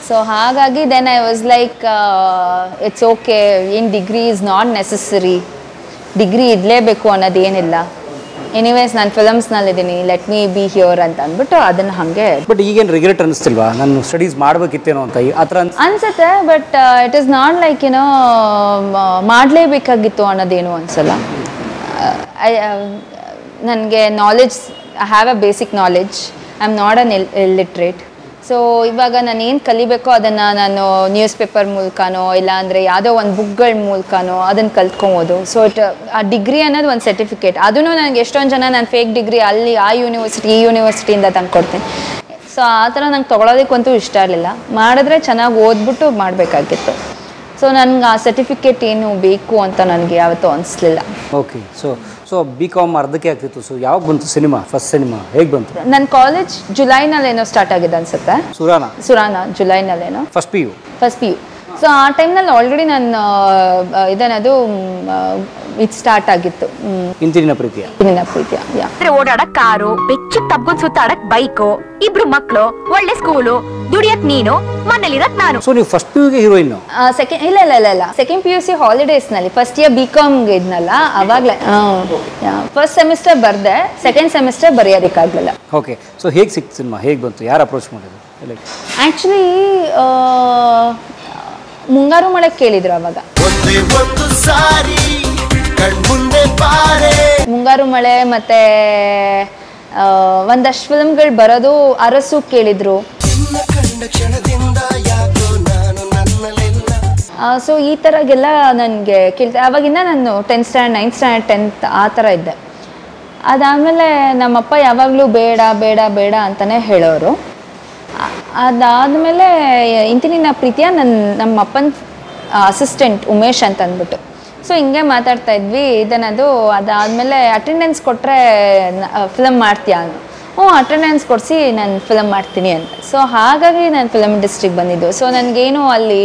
So ಹಾಗಾಗಿ then I was like it's okay, in degree is not necessary, degree ಇರಲೇಬೇಕು ಅನ್ನೋದು ಏನಿಲ್ಲ, ಎನಿವೇಸ್ ನಾನು ಫಿಲಮ್ಸ್ನಲ್ಲಿದ್ದೀನಿ, let me be here ಅಂತ ಅಂದ್ಬಿಟ್ಟು ಅದನ್ನು ಹಾಗೆ. ಬಟ್ ಈಗೇನು ರಿಗ್ರೆಟ್ ಅನಿಸ್ತಿಲ್ವಾ, ನಾನು ಸ್ಟಡೀಸ್ ಮಾಡಬೇಕಿತ್ತೇನೋ ಅಂತ ಆ ಥರ ಅನ್ಸುತ್ತೆ? But it is not like ಮಾಡಲೇಬೇಕಾಗಿತ್ತು ಅನ್ನೋದೇನು ಅನಿಸಲ್ಲ. ನನಗೆ knowledge, I have a basic knowledge, I am not an illiterate. So ಇವಾಗ ನಾನು ಏನು ಕಲಿಬೇಕೋ ಅದನ್ನು ನಾನು ನ್ಯೂಸ್ ಪೇಪರ್ ಮೂಲಕನೋ ಇಲ್ಲ ಅಂದರೆ ಯಾವುದೋ ಒಂದು ಬುಕ್ಗಳ ಮೂಲಕನೋ ಅದನ್ನು ಕಲ್ತ್ಕೊಬೋದು. ಸೊ ಆ ಡಿಗ್ರಿ ಅನ್ನೋದು ಒಂದು ಸರ್ಟಿಫಿಕೇಟ್. ಅದನ್ನು ನನಗೆ ಎಷ್ಟೊಂದು ಜನ ನಾನು ಫೇಕ್ ಡಿಗ್ರಿ ಅಲ್ಲಿ ಆ ಯೂನಿವರ್ಸಿಟಿ ಈ ಯೂನಿವರ್ಸಿಟಿಯಿಂದ ತಂದು ಕೊಡ್ತೀನಿ. ಸೊ ಆ ಥರ ನಂಗೆ ತೊಗೊಳೋದಕ್ಕಂತೂ ಇಷ್ಟ ಇರಲಿಲ್ಲ. ಮಾಡಿದ್ರೆ ಚೆನ್ನಾಗಿ ಓದ್ಬಿಟ್ಟು ಮಾಡಬೇಕಾಗಿತ್ತು. ಸೊ ನನಗೆ ಆ ಸರ್ಟಿಫಿಕೇಟ್ ಏನು ಬೇಕು ಅಂತ ನನಗೆ ಯಾವತ್ತೂ ಅನಿಸ್ಲಿಲ್ಲ. ಓಕೆ. ಸೊ BCom ಅರ್ಧಕ್ಕೆ ಆಗ್ತಿತ್ತು. ಸೊ ಯಾವಾಗ ಬಂತು ಸಿನಿಮಾ? ಫಸ್ಟ್ ಸಿನಿಮಾ ಹೇಗೆ ಬಂತು? ನನ್ನ ಕಾಲೇಜ್ ಜುಲೈನಲ್ಲೇನೋ ಸ್ಟಾರ್ಟ್ ಆಗಿದೆ ಅನ್ಸುತ್ತೆ. ಸುರಾನ ಜುಲೈನಲ್ಲೇನೋ ಫಸ್ಟ್ PU. ಸೊ ಆ ಟೈಮ್ನಲ್ಲಿ ಆಲ್ರೆಡಿ ನಾನು ಇದೇನದು ಇದು ಸ್ಟಾರ್ಟ್ ಆಗಿತ್ತು. ಇಂತಿನ ಪ್ರೀತಿಯ ಓಡಾಡಕ್ ಕಾರು, ಬೆಚ್ಚಕ್ ತಬ್ಕೊಂಡ್ ಸುತ್ತಾಡಕ್ ಬೈಕು, ಇಬ್ರು ಮಕ್ಳು, ಒಳ್ಳೆ ಸ್ಕೂಲು, ದುಡಿಯಕ್ ನೀನು, ಮನೇಲಿರಕ್ ನಾನು. ಸೊ ನೀವು ಫಸ್ಟ್ PUಗೆ ಹೀರೋಯಿನ್? ಇಲ್ಲ ಸೆಕೆಂಡ್ PUC ಹಾಲಿಡೇಸ್ ನಲ್ಲಿ ಫಸ್ಟ್ ಇಯರ್ BCom ಇದ್ನಲ್ಲ ಅವಾಗ್ಲೇ ಫಸ್ಟ್ ಸೆಮಿಸ್ಟರ್ ಬರ್ದೆ, ಸೆಕೆಂಡ್ ಸೆಮಿಸ್ಟರ್ ಬರೆಯೋದಕ್ಕಾಗ್ಲಿಲ್ಲ. ಓಕೆ. ಸೊ ಹೇಗೆ ಸಿಕ್ತು ಸಿನಿಮಾ? ಹೇಗೆ ಬಂತು? ಯಾರು ಅಪ್ರೋಚ್ ಮಾಡಿದ್ರು? ಆಕ್ಚುಲಿ ಮುಂಗಾರು ಮಳೆ ಕೇಳಿದ್ರು ಅವಾಗ. ಮುಂಗಾರು ಮಳೆ ಮತ್ತೆ ಒಂದಷ್ಟು ಫಿಲ್ಮ್ಗಳು ಬರೋದು, ಅರಸು ಕೇಳಿದ್ರು. ಸೊ ಈ ಥರಗೆಲ್ಲ ನನಗೆ ಕೇಳ್ತಾರೆ. ಅವಾಗಿಂದ ನಾನು 10th standard 9th standard 10th ಆ ಥರ ಇದ್ದೆ. ಅದಾದಮೇಲೆ ನಮ್ಮಪ್ಪ ಯಾವಾಗಲೂ ಬೇಡ ಬೇಡ ಬೇಡ ಅಂತಲೇ ಹೇಳೋರು. ಅದಾದಮೇಲೆ ಇಂತಿನ ಪ್ರೀತಿಯ ನಮ್ಮ ಅಪ್ಪನ ಅಸಿಸ್ಟೆಂಟ್ ಉಮೇಶ್ ಅಂತ ಅಂದ್ಬಿಟ್ಟು, ಸೊ ಹಿಂಗೆ ಮಾತಾಡ್ತಾ ಇದ್ವಿ ಇದನ್ನದು. ಅದಾದಮೇಲೆ ಅಟೆಂಡೆನ್ಸ್ ಕೊಟ್ಟರೆ ಫಿಲಮ್ ಮಾಡ್ತೀಯಾ ಅಂದು. ಅಟೆಂಡೆನ್ಸ್ ಕೊಡಿಸಿ ನಾನು ಫಿಲಮ್ ಮಾಡ್ತೀನಿ ಅಂತ. ಸೊ ಹಾಗಾಗಿ ನಾನು ಫಿಲಮ್ ಇಂಡಸ್ಟ್ರಿಗೆ ಬಂದಿದ್ದು. ಸೊ ನನಗೇನು ಅಲ್ಲಿ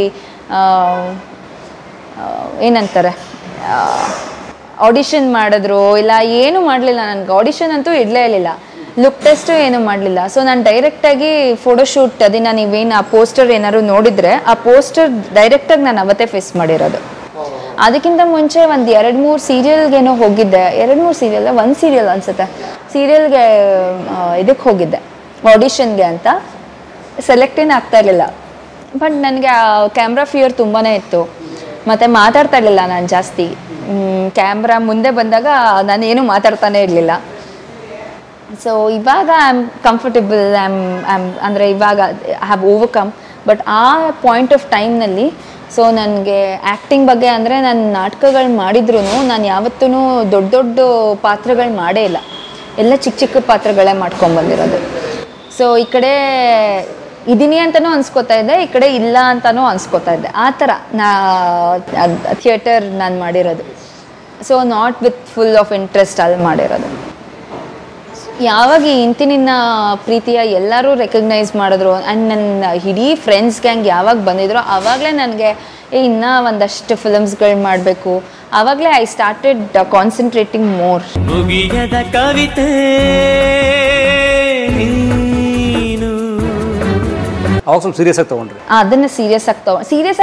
ಏನಂತಾರೆ ಆಡಿಷನ್ ಮಾಡಿದ್ರು ಇಲ್ಲ, ಏನೂ ಮಾಡಲಿಲ್ಲ. ನನಗೆ ಆಡಿಷನ್ ಅಂತೂ ಇಡಲೇ ಇರಲಿಲ್ಲ, ಲುಕ್ ಟೆಸ್ಟು ಏನೂ ಮಾಡಲಿಲ್ಲ. ಸೊ ನಾನು ಡೈರೆಕ್ಟಾಗಿ ಫೋಟೋಶೂಟ್ ಅದನ್ನು ನೀವೇನು ಆ ಪೋಸ್ಟರ್ ಏನಾದ್ರು ನೋಡಿದರೆ ಆ ಪೋಸ್ಟರ್ ಡೈರೆಕ್ಟಾಗಿ ನಾನು ಅವತ್ತೇ ಫೇಸ್ ಮಾಡಿರೋದು. ಅದಕ್ಕಿಂತ ಮುಂಚೆ ಒಂದು 2-3 ಸೀರಿಯಲ್ಗೇನೋ ಹೋಗಿದ್ದೆ. 2-3 ಸೀರಿಯಲ್, ಒಂದು ಸೀರಿಯಲ್ ಅನಿಸುತ್ತೆ, ಸೀರಿಯಲ್ಗೆ ಇದಕ್ಕೆ ಹೋಗಿದ್ದೆ ಆಡಿಷನ್ಗೆ ಅಂತ. ಸೆಲೆಕ್ಟೇನು ಆಗ್ತಾ ಇರಲಿಲ್ಲ. ಬಟ್ ನನಗೆ ಆ ಕ್ಯಾಮ್ರಾ ಫಿಯರ್ ತುಂಬಾ ಇತ್ತು. ಮತ್ತು ಮಾತಾಡ್ತಾ ಇರಲಿಲ್ಲ ನಾನು ಜಾಸ್ತಿ. ಕ್ಯಾಮ್ರಾ ಮುಂದೆ ಬಂದಾಗ ನಾನೇನು ಮಾತಾಡ್ತಾನೆ ಇರಲಿಲ್ಲ. ಸೊ ಇವಾಗ ಐ ಆಮ್ ಕಂಫರ್ಟೇಬಲ್, ಅಂದರೆ ಇವಾಗ ಐ ಹ್ಯಾವ್ ಓವರ್ಕಮ್. ಬಟ್ ಆ ಪಾಯಿಂಟ್ ಆಫ್ ಟೈಮ್ನಲ್ಲಿ ಸೊ ನನಗೆ ಆ್ಯಕ್ಟಿಂಗ್ ಬಗ್ಗೆ ಅಂದರೆ ನಾನು ನಾಟಕಗಳು ಮಾಡಿದ್ರೂ ನಾನು ಯಾವತ್ತೂ ದೊಡ್ಡ ದೊಡ್ಡ ಪಾತ್ರಗಳು ಮಾಡೇ ಇಲ್ಲ. ಎಲ್ಲ ಚಿಕ್ಕ ಚಿಕ್ಕ ಪಾತ್ರಗಳೇ ಮಾಡ್ಕೊಂಬಂದಿರೋದು. ಸೊ ಈ ಕಡೆ ಇದ್ದೀನಿ ಅಂತಲೂ ಅನ್ಸ್ಕೊತಾ ಇದ್ದೆ, ಈ ಕಡೆ ಇಲ್ಲ ಅಂತಲೂ ಅನ್ಸ್ಕೊತಾ ಇದ್ದೆ. ಆ ಥರ ಥಿಯೇಟರ್ ನಾನು ಮಾಡಿರೋದು. So not with full of interest ಅಲ್ಲಿ ಮಾಡಿರೋದು. ಯಾವಾಗ ಇಂತಿನ ಪ್ರೀತಿಯ ಎಲ್ಲರೂ ರೆಕಗ್ನೈಸ್ ಮಾಡಿದ್ರು ಆ್ಯಂಡ್ ನನ್ನ ಇಡೀ ಫ್ರೆಂಡ್ಸ್ ಗ್ಯಾಂಗ್ ಯಾವಾಗ ಬಂದಿದ್ರು ಆವಾಗಲೇ ನನಗೆ ಇನ್ನೂ ಒಂದಷ್ಟು ಫಿಲಮ್ಸ್ಗಳು ಮಾಡಬೇಕು. ಆವಾಗಲೇ ಐ ಸ್ಟಾರ್ಟೆಡ್ ಕಾನ್ಸಂಟ್ರೇಟಿಂಗ್ ಮೋರ್. ಕವಿತೆ ಅವಾಗ ಸ್ವಲ್ಪ ಸೀರಿಯಸ್ ಆಗಿ ತೊಗೊಂಡ್ರಿ? ಅದನ್ನು ಸೀರಿಯಸ್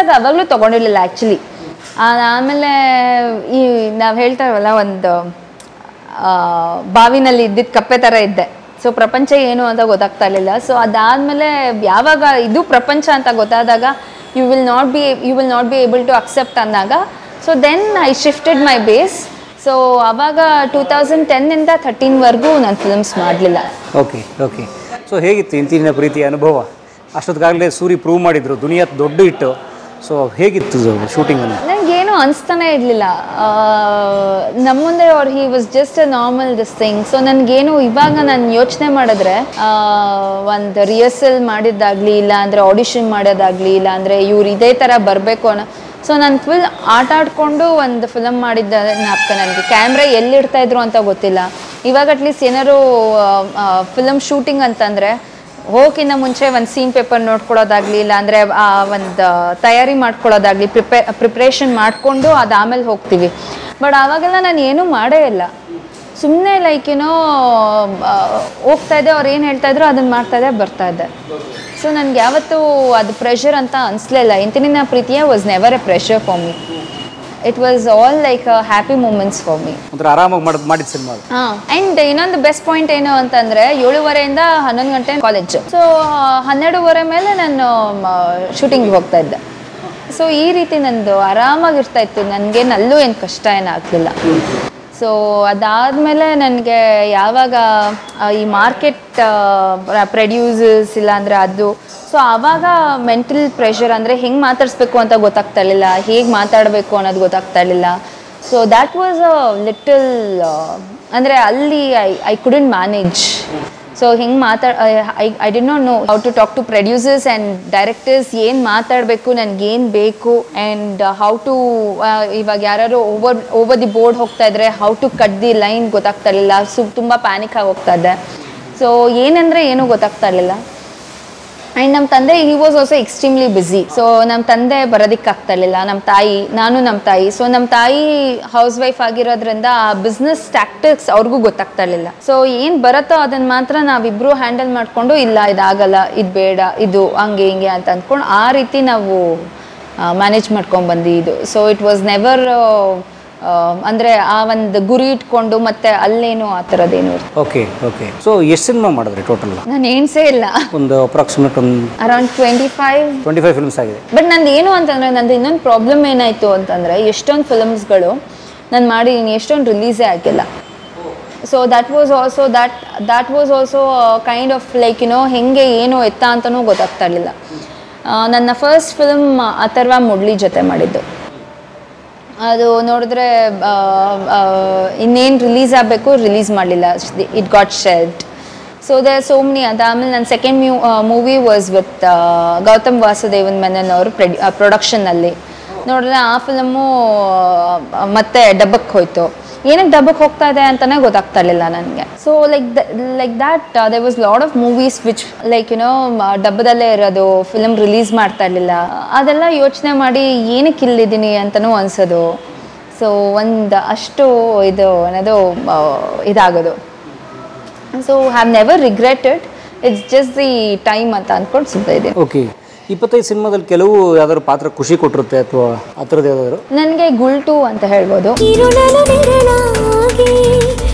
ಆಗಿ ಅವಾಗಲೂ ತೊಗೊಂಡಿರಲಿಲ್ಲ ಆ್ಯಕ್ಚುಲಿ. ಆಮೇಲೆ ಈ ನಾವು ಹೇಳ್ತಾರಲ್ಲ ಒಂದು ಬಾವಿನಲ್ಲಿ ಇದ್ದಿದ್ದು ಕಪ್ಪೆ ಥರ ಇದ್ದೆ. ಸೊ ಪ್ರಪಂಚ ಏನು ಅಂತ ಗೊತ್ತಾಗ್ತಾ ಇರಲಿಲ್ಲ. ಸೊ ಅದಾದಮೇಲೆ ಯಾವಾಗ ಇದು ಪ್ರಪಂಚ ಅಂತ ಗೊತ್ತಾದಾಗ you will not be able to accept ಅಂದಾಗ so then I shifted my base. So ಆವಾಗ 2010ಇಂದ 13ವರೆಗೂ ನಾನು ಫಿಲ್ಮ್ಸ್ ಮಾಡಲಿಲ್ಲ. ಓಕೆ. ಸೊ ಹೇಗಿತ್ತು ಇಂತಿನ ಪ್ರೀತಿಯ ಅನುಭವ? ಅಷ್ಟೊತ್ತಿಗಾಗಲೇ ಸೂರಿ ಪ್ರೂವ್ ಮಾಡಿದ್ರು ದುನಿಯಾ ದೊಡ್ಡ ಹಿಟ್ಟು. ಸೊ ಹೇಗಿತ್ತು ಶೂಟಿಂಗನ್ನು? ನನಗೇನು ಅನಿಸ್ತಾನೆ ಇರಲಿಲ್ಲ. ನಮ್ಮ ಮುಂದೆ he was just a normal this thing. So ನನಗೇನು ಇವಾಗ ನಾನು ಯೋಚನೆ ಮಾಡಿದ್ರೆ ಒಂದು ರಿಹರ್ಸಲ್ ಮಾಡಿದ್ದಾಗಲಿ ಇಲ್ಲ ಅಂದರೆ ಆಡಿಷನ್ ಮಾಡೋದಾಗಲಿ ಇಲ್ಲ ಅಂದರೆ ಇವ್ರು ಇದೇ ಥರ ಬರಬೇಕು ಅನ್ನೋ ಸೊ ನಾನು ಫುಲ್ ಆಟ ಆಡಿಕೊಂಡು ಒಂದು ಫಿಲಮ್ ಮಾಡಿದ್ದ ಜ್ಞಾಪಕ ನನಗೆ. ಕ್ಯಾಮ್ರಾ ಎಲ್ಲಿಡ್ತಾಯಿದ್ರು ಅಂತ ಗೊತ್ತಿಲ್ಲ. ಇವಾಗ ಅಟ್ಲೀಸ್ಟ್ ಏನಾದ್ರು ಫಿಲಮ್ ಶೂಟಿಂಗ್ ಅಂತಂದರೆ ಹೋಗಿನ್ನ ಮುಂಚೆ ಒಂದು ಸೀನ್ ಪೇಪರ್ ನೋಡ್ಕೊಳ್ಳೋದಾಗಲಿ ಇಲ್ಲ ಅಂದರೆ ಒಂದು ತಯಾರಿ ಮಾಡ್ಕೊಳ್ಳೋದಾಗಲಿ ಪ್ರಿಪ್ರೇಷನ್ ಮಾಡಿಕೊಂಡು ಅದು ಆಮೇಲೆ ಹೋಗ್ತೀವಿ. ಬಟ್ ಆವಾಗೆಲ್ಲ ನಾನು ಏನೂ ಮಾಡೇ ಇಲ್ಲ. ಸುಮ್ಮನೆ ಲೈಕ್ ಏನೋ ಹೋಗ್ತಾಯಿದ್ದೆ, ಅವ್ರು ಏನು ಹೇಳ್ತಾಯಿದ್ರು ಅದನ್ನು ಮಾಡ್ತಾಯಿದ್ದೆ ಬರ್ತಾಯಿದ್ದೆ. ಸೊ ನನಗೆ ಯಾವತ್ತೂ ಅದು ಪ್ರೆಷರ್ ಅಂತ ಅನಿಸ್ಲೇ ಇಲ್ಲ. ಇಂತಿನ ಪ್ರೀತಿಯ was never a pressure for me. It was all like happy moments for me. ಒಂಥರ ಆರಾಮಾಗಿ ಮಾಡಿದ ಸಿನಿಮಾ. ಆ್ಯಂಡ್ ಇನ್ನೊಂದು ಬೆಸ್ಟ್ ಪಾಯಿಂಟ್ ಏನು ಅಂತಂದರೆ 7:30ಇಂದ 11 ಗಂಟೆ ಕಾಲೇಜು. ಸೊ 12:30 ಮೇಲೆ ನಾನು ಶೂಟಿಂಗಿಗೆ ಹೋಗ್ತಾ ಇದ್ದೆ. ಸೊ ಈ ರೀತಿ ನಂದು ಆರಾಮಾಗಿರ್ತಾ ಇತ್ತು. ನನಗೇನಲ್ಲೂ ಏನು ಕಷ್ಟ ಏನಾಗಲಿಲ್ಲ. ಸೊ ಅದಾದಮೇಲೆ ನನಗೆ ಯಾವಾಗ ಈ ಮಾರ್ಕೆಟ್ ಪ್ರೊಡ್ಯೂಸರ್ಸ್ ಇಲ್ಲಾಂದರೆ ಅದು ಸೊ ಆವಾಗ ಮೆಂಟಲ್ ಪ್ರೆಷರ್ ಅಂದರೆ ಹೆಂಗೆ ಮಾತಾಡಿಸ್ಬೇಕು ಅಂತ ಗೊತ್ತಾಗ್ತಾ ಇರಲಿಲ್ಲ, ಹೇಗೆ ಮಾತಾಡಬೇಕು ಅನ್ನೋದು ಗೊತ್ತಾಗ್ತಾ ಇರಲಿಲ್ಲ. So that was a little ಅಂದರೆ ಅಲ್ಲಿ ಐ ಕುಡಂಟ್ ಮ್ಯಾನೇಜ್. ಸೊ ಹಿಂಗೆ I did not know how to talk to producers and directors, ಏನು ಮಾತಾಡಬೇಕು, ನನಗೇನು ಬೇಕು, ಆ್ಯಂಡ್ ಹೌ ಟು ಇವಾಗ ಯಾರು ಓವರ್ ದಿ ಬೋರ್ಡ್ ಹೋಗ್ತಾ ಇದ್ರೆ how to cut the line ಗೊತ್ತಾಗ್ತಾ ಇರಲಿಲ್ಲ. ತುಂಬ ಪ್ಯಾನಿಕ್ ಆಗಿ ಹೋಗ್ತಾ ಇದ್ದೆ. ಸೊ ಏನಂದರೆ ಏನೂ ಗೊತ್ತಾಗ್ತಾ ಇರಲಿಲ್ಲ. ಆ್ಯಂಡ್ ನಮ್ಮ ತಂದೆ he was also extremely busy. So ನಮ್ಮ ತಂದೆ ಬರೋದಕ್ಕಾಗ್ತಾ ಇರಲಿಲ್ಲ. ನಮ್ಮ ತಾಯಿ ಸೊ ನಮ್ಮ ತಾಯಿ ಹೌಸ್ ವೈಫ್ ಆಗಿರೋದ್ರಿಂದ ಆ ಬಿಸ್ನೆಸ್ ಟ್ಯಾಕ್ಟಿಕ್ಸ್ ಅವ್ರಿಗೂ ಗೊತ್ತಾಗ್ತಾ ಇರಲಿಲ್ಲ. ಸೊ ಏನು ಬರುತ್ತೋ ಅದನ್ನು ಮಾತ್ರ ನಾವಿಬ್ಬರು ಹ್ಯಾಂಡಲ್ ಮಾಡಿಕೊಂಡು, ಇಲ್ಲ ಇದಾಗಲ್ಲ, ಇದು ಬೇಡ, ಇದು ಹಂಗೆ ಹಿಂಗೆ ಅಂತ ಅಂದ್ಕೊಂಡು ಆ ರೀತಿ ನಾವು ಮ್ಯಾನೇಜ್ ಮಾಡ್ಕೊಂಡು ಬಂದಿದ್ದು. ಸೊ ಇಟ್ ವಾಸ್ ನೆವರ್ ಅಂದರೆ ಆ ಒಂದು ಗುರಿ ಇಟ್ಕೊಂಡು ಮತ್ತೆ ಅಲ್ಲೇನು ಆ ಥರದ್ದೇನು. ಓಕೆ. ಸೊ ಎಷ್ಟು ಸಿನಿಮಾ ಮಾಡಿದ್ರಿ ಟೋಟಲ್? ನಾನು ಎಣ್ಸೇ ಇಲ್ಲ. ಒಂದು ಅಪ್ರಾಕ್ಸಿಮೇಟ್ ಅರೌಂಡ್ 25 ಫಿಲ್ಮ್ಸ್ ಆಗಿದೆ. ಬಟ್ ನಂದು ಏನು ಅಂತಂದರೆ, ನಂದು ಇನ್ನೊಂದು ಪ್ರಾಬ್ಲಮ್ ಏನಾಯಿತು ಅಂತಂದರೆ, ಎಷ್ಟೊಂದು ಫಿಲಮ್ಸ್ಗಳು ನಾನು ಮಾಡಿದ್ದೀನಿ, ಎಷ್ಟೊಂದು ರಿಲೀಸೇ ಆಗಿಲ್ಲ. So that was also kind of like ಹೆಂಗೆ ಏನು ಎತ್ತ ಅಂತಲೂ ಗೊತ್ತಾಗ್ತಾ ಇರಲಿಲ್ಲ. ನನ್ನ ಫಸ್ಟ್ ಫಿಲ್ಮ್ ಅಥರ್ವ ಮುಡ್ಲಿ ಜೊತೆ ಮಾಡಿದ್ದು. ಅದು ನೋಡಿದ್ರೆ ಇನ್ನೇನು ರಿಲೀಸ್ ಆಗಬೇಕು, ರಿಲೀಸ್ ಮಾಡಲಿಲ್ಲ. It got shelved. So they are so many. ಅದಾದಮೇಲೆ ನನ್ನ second movie was with Gautham Vasudevan Menon ಅವರು ಪ್ರೊಡಕ್ಷನ್ನಲ್ಲಿ. ನೋಡಿದ್ರೆ ಆ ಫಿಲಮು ಮತ್ತೆ ಡಬ್ಬಕ್ಕೆ ಹೋಯ್ತು. ಏನಕ್ಕೆ ಡಬ್ಬಕ್ಕೆ ಹೋಗ್ತಾ ಇದೆ ಅಂತಲೇ ಗೊತ್ತಾಗ್ತಾ ಇರಲಿಲ್ಲ ನನಗೆ. So like that there was lot of movies which like ಡಬ್ಬದಲ್ಲೇ ಇರೋದು, ಫಿಲಮ್ ರಿಲೀಸ್ ಮಾಡ್ತಾ ಇರಲಿಲ್ಲ. ಅದೆಲ್ಲ ಯೋಚನೆ ಮಾಡಿ ಏನಕ್ಕೆ ಇಲ್ಲಿದ್ದೀನಿ ಅಂತಲೂ ಅನಿಸೋದು. ಸೊ ಒಂದು ಅಷ್ಟು ಇದು ಅನ್ನೋದು ಇದಾಗೋದು. So have never regretted, it's just the time ಅಂತ ಅಂದ್ಕೊಂಡು ಸುಮ್ಮನೆ ಇದ್ದೀನಿ. ಓಕೆ. 25 ಸಿನಿಮಾದಲ್ಲಿ ಕೆಲವು ಯಾವ್ದಾದ್ರು ಪಾತ್ರ ಖುಷಿ ಕೊಟ್ಟಿರುತ್ತೆ ಅಥವಾ ಆ ಥರದ್ದು ಯಾವ್ದಾದ್ರು? ನನಗೆ ಗುಲ್ಟು ಅಂತ ಹೇಳ್ಬೋದು.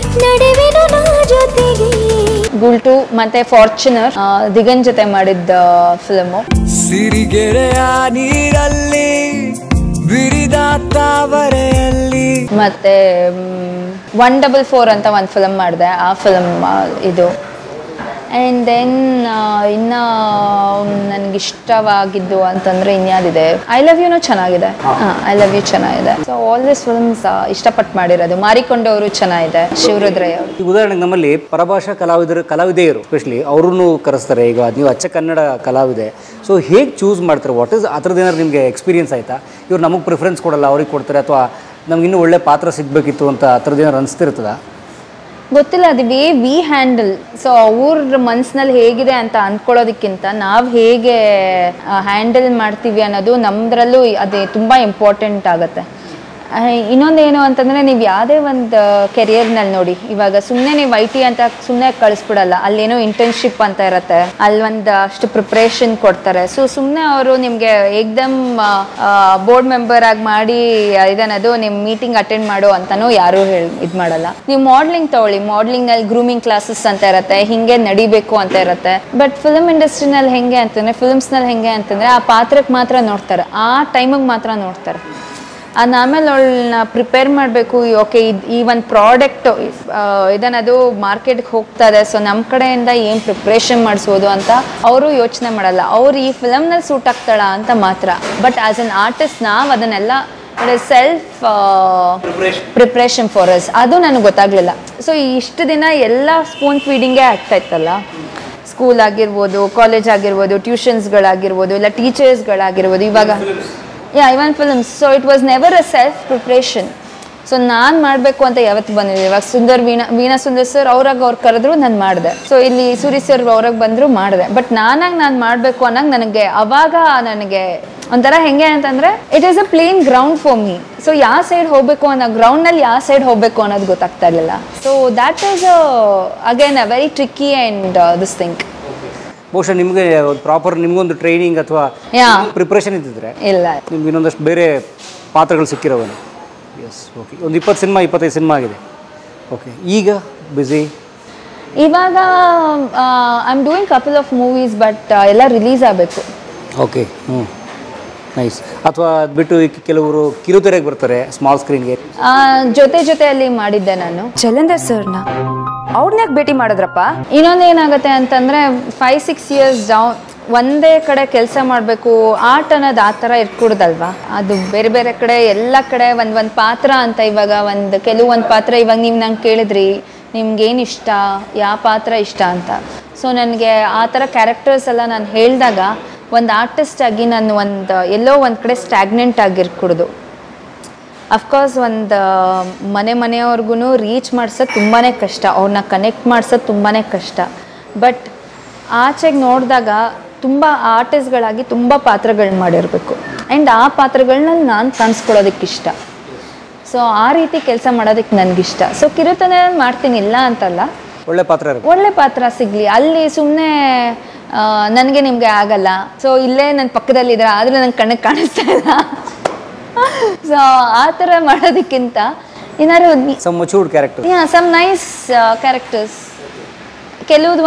ಗುಲ್ಟು ಮತ್ತೆ ಫಾರ್ಚುನರ್, ದಿಗನ್ ಜೊತೆ ಮಾಡಿದ್ದ ಫಿಲ್ಮು. ಸಿರಿಗೆರೆಯ ನೀರಲ್ಲಿ ಬಿರಿದ ತಾವರೆಯಲ್ಲಿ. ಮತ್ತೆ 144 ಅಂತ ಒಂದು ಫಿಲಮ್ ಮಾಡಿದೆ. ಆ ಫಿಲಮ್ ಇದು. ಆ್ಯಂಡ್ ದೆನ್ ಇನ್ನು ನನಗಿಷ್ಟವಾಗಿದ್ದು ಅಂತಂದರೆ ಇನ್ಯಾವುದಿದೆ, ಐ ಲವ್ ಯುನೂ ಚೆನ್ನಾಗಿದೆ. ಐ ಲವ್ ಯು ಚೆನ್ನಾಗಿದೆ. ಸೊ ಆಲ್ ದಿಸ್ ಫಿಲ್ಮ್ಸ್ ಇಷ್ಟಪಟ್ಟು ಮಾಡಿರೋದು. ಮಾರಿಕೊಂಡವರು ಚೆನ್ನಾಗಿದೆ, ಶಿವರುದ್ರಯ್ಯ ಅವರು. ಈಗ ಉದಾಹರಣೆಗೆ ನಮ್ಮಲ್ಲಿ ಪರಭಾಷಾ ಕಲಾವಿದೆಯರು ಸ್ಪೆಷಲಿ ಅವ್ರನ್ನೂ ಕರೆಸ್ತಾರೆ. ಈಗ ನೀವು ಅಚ್ಚ ಕನ್ನಡ ಕಲಾವಿದೆ. ಸೊ ಹೇಗೆ ಚೂಸ್ ಮಾಡ್ತಾರೆ? ವಾಟ್ ಇಸ್ ಆ ಥರದ್ದು ಏನಾದ್ರು ನಿಮಗೆ ಎಕ್ಸ್ಪೀರಿಯನ್ಸ್ ಆಯಿತಾ? ಇವ್ರು ನಮಗೆ ಪ್ರಿಫರೆನ್ಸ್ ಕೊಡಲ್ಲ, ಅವ್ರಿಗೆ ಕೊಡ್ತಾರೆ, ಅಥವಾ ನಮ್ಗೆ ಇನ್ನೂ ಒಳ್ಳೆ ಪಾತ್ರ ಸಿಗಬೇಕಿತ್ತು ಅಂತ ಆ ಥರದ್ದು ಏನಾರು ಅನಿಸ್ತಿರ್ತದ? ಗೊತ್ತಿಲ್ಲ. ಅದು ವಿ ಹ್ಯಾಂಡಲ್. ಸೊ ಅವ್ರ ಮನಸ್ಸಿನಲ್ಲಿ ಹೇಗಿದೆ ಅಂತ ಅಂದ್ಕೊಳ್ಳೋದಕ್ಕಿಂತ ನಾವು ಹೇಗೆ ಹ್ಯಾಂಡಲ್ ಮಾಡ್ತೀವಿ ಅನ್ನೋದು ನಮ್ಮದ್ರಲ್ಲೂ ಅದೇ ತುಂಬ ಇಂಪಾರ್ಟೆಂಟ್ ಆಗುತ್ತೆ. ಇನ್ನೊಂದೇನು ಅಂತಂದರೆ, ನೀವು ಯಾವುದೇ ಒಂದು ಕೆರಿಯರ್ನಲ್ಲಿ ನೋಡಿ, ಇವಾಗ ಸುಮ್ಮನೆ ನೀವು IT ಅಂತ ಸುಮ್ಮನೆ ಕಳಿಸ್ಬಿಡಲ್ಲ. ಅಲ್ಲೇನೋ ಇಂಟರ್ನ್ಶಿಪ್ ಅಂತ ಇರುತ್ತೆ, ಅಲ್ಲಿ ಒಂದು ಅಷ್ಟು ಪ್ರಿಪ್ರೇಷನ್ ಕೊಡ್ತಾರೆ. ಸೊ ಸುಮ್ಮನೆ ಅವರು ನಿಮಗೆ ಏಕ್ದಮ್ ಬೋರ್ಡ್ ಮೆಂಬರ್ ಆಗಿ ಮಾಡಿ ಇದನ್ನದು ನಿಮ್ಮ ಮೀಟಿಂಗ್ ಅಟೆಂಡ್ ಮಾಡೋ ಅಂತಲೂ ಯಾರೂ ಇದು ಮಾಡಲ್ಲ. ನೀವು ಮಾಡ್ಲಿಂಗ್ ತೊಗೊಳ್ಳಿ, ಮಾಡ್ಲಿಂಗ್ನಲ್ಲಿ ಗ್ರೂಮಿಂಗ್ ಕ್ಲಾಸಸ್ ಅಂತ ಇರುತ್ತೆ, ಹಿಂಗೆ ನಡಿಬೇಕು ಅಂತ ಇರುತ್ತೆ. ಬಟ್ ಫಿಲ್ಮ್ ಇಂಡಸ್ಟ್ರಿನಲ್ಲಿ ಹೆಂಗೆ ಅಂತಂದರೆ, ಫಿಲ್ಮ್ಸ್ನಲ್ಲಿ ಹೆಂಗೆ ಅಂತಂದರೆ ಆ ಪಾತ್ರಕ್ಕೆ ಮಾತ್ರ ನೋಡ್ತಾರೆ, ಆ ಟೈಮಿಗೆ ಮಾತ್ರ ನೋಡ್ತಾರೆ. ಆಮೇಲೆ ಅವಳನ್ನ ಪ್ರಿಪೇರ್ ಮಾಡಬೇಕು. ಓಕೆ, ಈ ಒಂದು ಪ್ರಾಡಕ್ಟ್ ಇದನ್ನದು ಮಾರ್ಕೆಟ್ಗೆ ಹೋಗ್ತಾ ಇದೆ, ಸೊ ನಮ್ಮ ಕಡೆಯಿಂದ ಏನು ಪ್ರಿಪ್ರೇಷನ್ ಮಾಡಿಸೋದು ಅಂತ ಅವರು ಯೋಚನೆ ಮಾಡಲ್ಲ. ಅವ್ರು ಈ ಫಿಲಮ್ನಲ್ಲಿ ಸೂಟ್ ಆಗ್ತಾಳ ಅಂತ ಮಾತ್ರ. ಬಟ್ ಆ್ಯಸ್ ಅನ್ ಆರ್ಟಿಸ್ಟ್ ನಾವು ಅದನ್ನೆಲ್ಲ ಸೆಲ್ಫ್ ಪ್ರಿಪ್ರೇಷನ್ ಫಾರ್ ಅಸ್, ಅದು ನನಗೆ ಗೊತ್ತಾಗಲಿಲ್ಲ. ಸೊ ಇಷ್ಟು ದಿನ ಎಲ್ಲ ಸ್ಪೂನ್ ಫೀಡಿಂಗೇ ಆಗ್ತಾ ಇತ್ತಲ್ಲ. ಸ್ಕೂಲ್ ಆಗಿರ್ಬೋದು, ಕಾಲೇಜ್ ಆಗಿರ್ಬೋದು, ಟ್ಯೂಷನ್ಸ್ಗಳಾಗಿರ್ಬೋದು, ಇಲ್ಲ ಟೀಚರ್ಸ್ಗಳಾಗಿರ್ಬೋದು, ಇವಾಗ even films. So it was never a self preparation. So ನಾನು ಮಾಡಬೇಕು ಅಂತ ಯಾವತ್ತು ಬಂದಿದೆ. ಇವಾಗ ವೀಣಾ ಸುಂದರ್ ಸರ್ ಅವ್ರಾಗ ಅವ್ರು ಕರೆದ್ರು, ನಾನು ಮಾಡಿದೆ. ಸೊ ಇಲ್ಲಿ ಸೂರಿ ಸರ್ ಅವ್ರಾಗ ಬಂದರು, ಮಾಡಿದೆ. ಬಟ್ ನಾನು ಮಾಡಬೇಕು ಅನ್ನೋಂಗೆ ನನಗೆ ಅವಾಗ ನನಗೆ ಒಂಥರ ಹೆಂಗೆ ಅಂತಂದರೆ, it is a plain ground for me. So ಯಾವ ಸೈಡ್ ಹೋಗಬೇಕು ಅನ್ನೋ ಗ್ರೌಂಡ್ನಲ್ಲಿ ಯಾವ ಸೈಡ್ ಹೋಗಬೇಕು ಅನ್ನೋದು ಗೊತ್ತಾಗ್ತಾ ಇರಲಿಲ್ಲ. So that is again a very tricky and this thing. ಬಹುಶಃ ನಿಮಗೆ ಪ್ರಾಪರ್ ನಿಮ್ಗೊಂದು ಟ್ರೈನಿಂಗ್ ಅಥವಾ ಪ್ರಿಪ್ರೇಷನ್ ಇದ್ದಿದ್ರೆ ಇಲ್ಲ, ನಿಮ್ಗೆ ಇನ್ನೊಂದಷ್ಟು ಬೇರೆ ಪಾತ್ರಗಳು ಸಿಕ್ಕಿರೋವನು. ಎಸ್. ಓಕೆ. ಒಂದು 25 ಸಿನಿಮಾ ಆಗಿದೆ. ಓಕೆ. ಈಗ ಬ್ಯುಸಿ? ಇವಾಗ I am doing couple of movies, but ಎಲ್ಲ ರಿಲೀಸ್ ಆಗಬೇಕು. ಓಕೆ. ನೈಸ್. ಅಥವಾ ಅದು ಬಿಟ್ಟು ಕೆಲವರು ಕಿರುತೆರೆಗೆ ಬರ್ತಾರೆ, ಸ್ಮಾಲ್ ಸ್ಕ್ರೀನ್ಗೆ. ಜೊತೆಯಲ್ಲಿ ಮಾಡಿದ್ದೆ ನಾನು ಜಲಂಧರ್ ಸರ್ನ. ಅವ್ರನ್ಯಾಕೆ ಭೇಟಿ ಮಾಡಿದ್ರಪ್ಪ? ಇನ್ನೊಂದೇನಾಗುತ್ತೆ ಅಂತಂದರೆ 5-6 ಇಯರ್ಸ್ ಡೌನ್ ಒಂದೇ ಕಡೆ ಕೆಲಸ ಮಾಡಬೇಕು, ಆರ್ಟ್ ಅನ್ನೋದು ಆ ಥರ ಇಟ್ಕೊಡ್ದಲ್ವಾ. ಅದು ಬೇರೆ ಬೇರೆ ಕಡೆ ಎಲ್ಲ ಕಡೆ ಒಂದು ಪಾತ್ರ ಅಂತ. ಇವಾಗ ಕೆಲವೊಂದು ಪಾತ್ರ ಇವಾಗ ನೀವು ನಂಗೆ ಕೇಳಿದ್ರಿ, ನಿಮ್ಗೇನು ಇಷ್ಟ, ಯಾವ ಪಾತ್ರ ಇಷ್ಟ ಅಂತ. ಸೊ ನನಗೆ ಆ ಥರ ಕ್ಯಾರೆಕ್ಟರ್ಸ್ ಎಲ್ಲ ನಾನು ಹೇಳಿದಾಗ ಒಂದು ಆರ್ಟಿಸ್ಟ್ ಆಗಿ ನಾನು ಎಲ್ಲೋ ಒಂದು ಕಡೆ ಸ್ಟ್ಯಾಗ್ನೆಂಟ್ ಆಗಿರ್ಕೂಡ್ದು. ಅಫ್ಕೋರ್ಸ್ ಒಂದು ಮನೆಯವ್ರಿಗೂ ರೀಚ್ ಮಾಡ್ಸೋದು ತುಂಬಾ ಕಷ್ಟ, ಅವ್ರನ್ನ ಕನೆಕ್ಟ್ ಮಾಡ್ಸೋದು ತುಂಬಾ ಕಷ್ಟ. ಬಟ್ ಆಚೆಗೆ ನೋಡಿದಾಗ ತುಂಬ ಆರ್ಟಿಸ್ಟ್ಗಳಾಗಿ ತುಂಬ ಪಾತ್ರಗಳು ಮಾಡಿರಬೇಕು ಆ್ಯಂಡ್ ಆ ಪಾತ್ರಗಳನ್ನ ನಾನು ಕಾಣಿಸ್ಕೊಳ್ಳೋದಕ್ಕಿಷ್ಟ. ಸೊ ಆ ರೀತಿ ಕೆಲಸ ಮಾಡೋದಕ್ಕೆ ನನಗಿಷ್ಟ. ಸೊ ಕಿರುತೆರೆ ಮಾಡ್ತೀನಿ, ಇಲ್ಲ ಅಂತಲ್ಲ, ಒಳ್ಳೆ ಪಾತ್ರ ಸಿಗಲಿ. ಅಲ್ಲಿ ಸುಮ್ಮನೆ ನನಗೆ ನಿಮಗೆ ಆಗಲ್ಲ, ಸೊ ಇಲ್ಲೇ ನನ್ನ ಪಕ್ಕದಲ್ಲಿದ್ರೆ ಆದರೆ ನಂಗೆ ಕಣ್ಣಿಗೆ ಕಾಣಿಸ್ತಾ ಇಲ್ಲ. ಸೊ ಆ ಥರ ಮಾಡೋದಕ್ಕಿಂತ ಏನಾದ್ರು ಸಮ್ ನೈಸ್ ಕ್ಯಾರೆಕ್ಟರ್ಸ್. ಕೆಲವ್ದು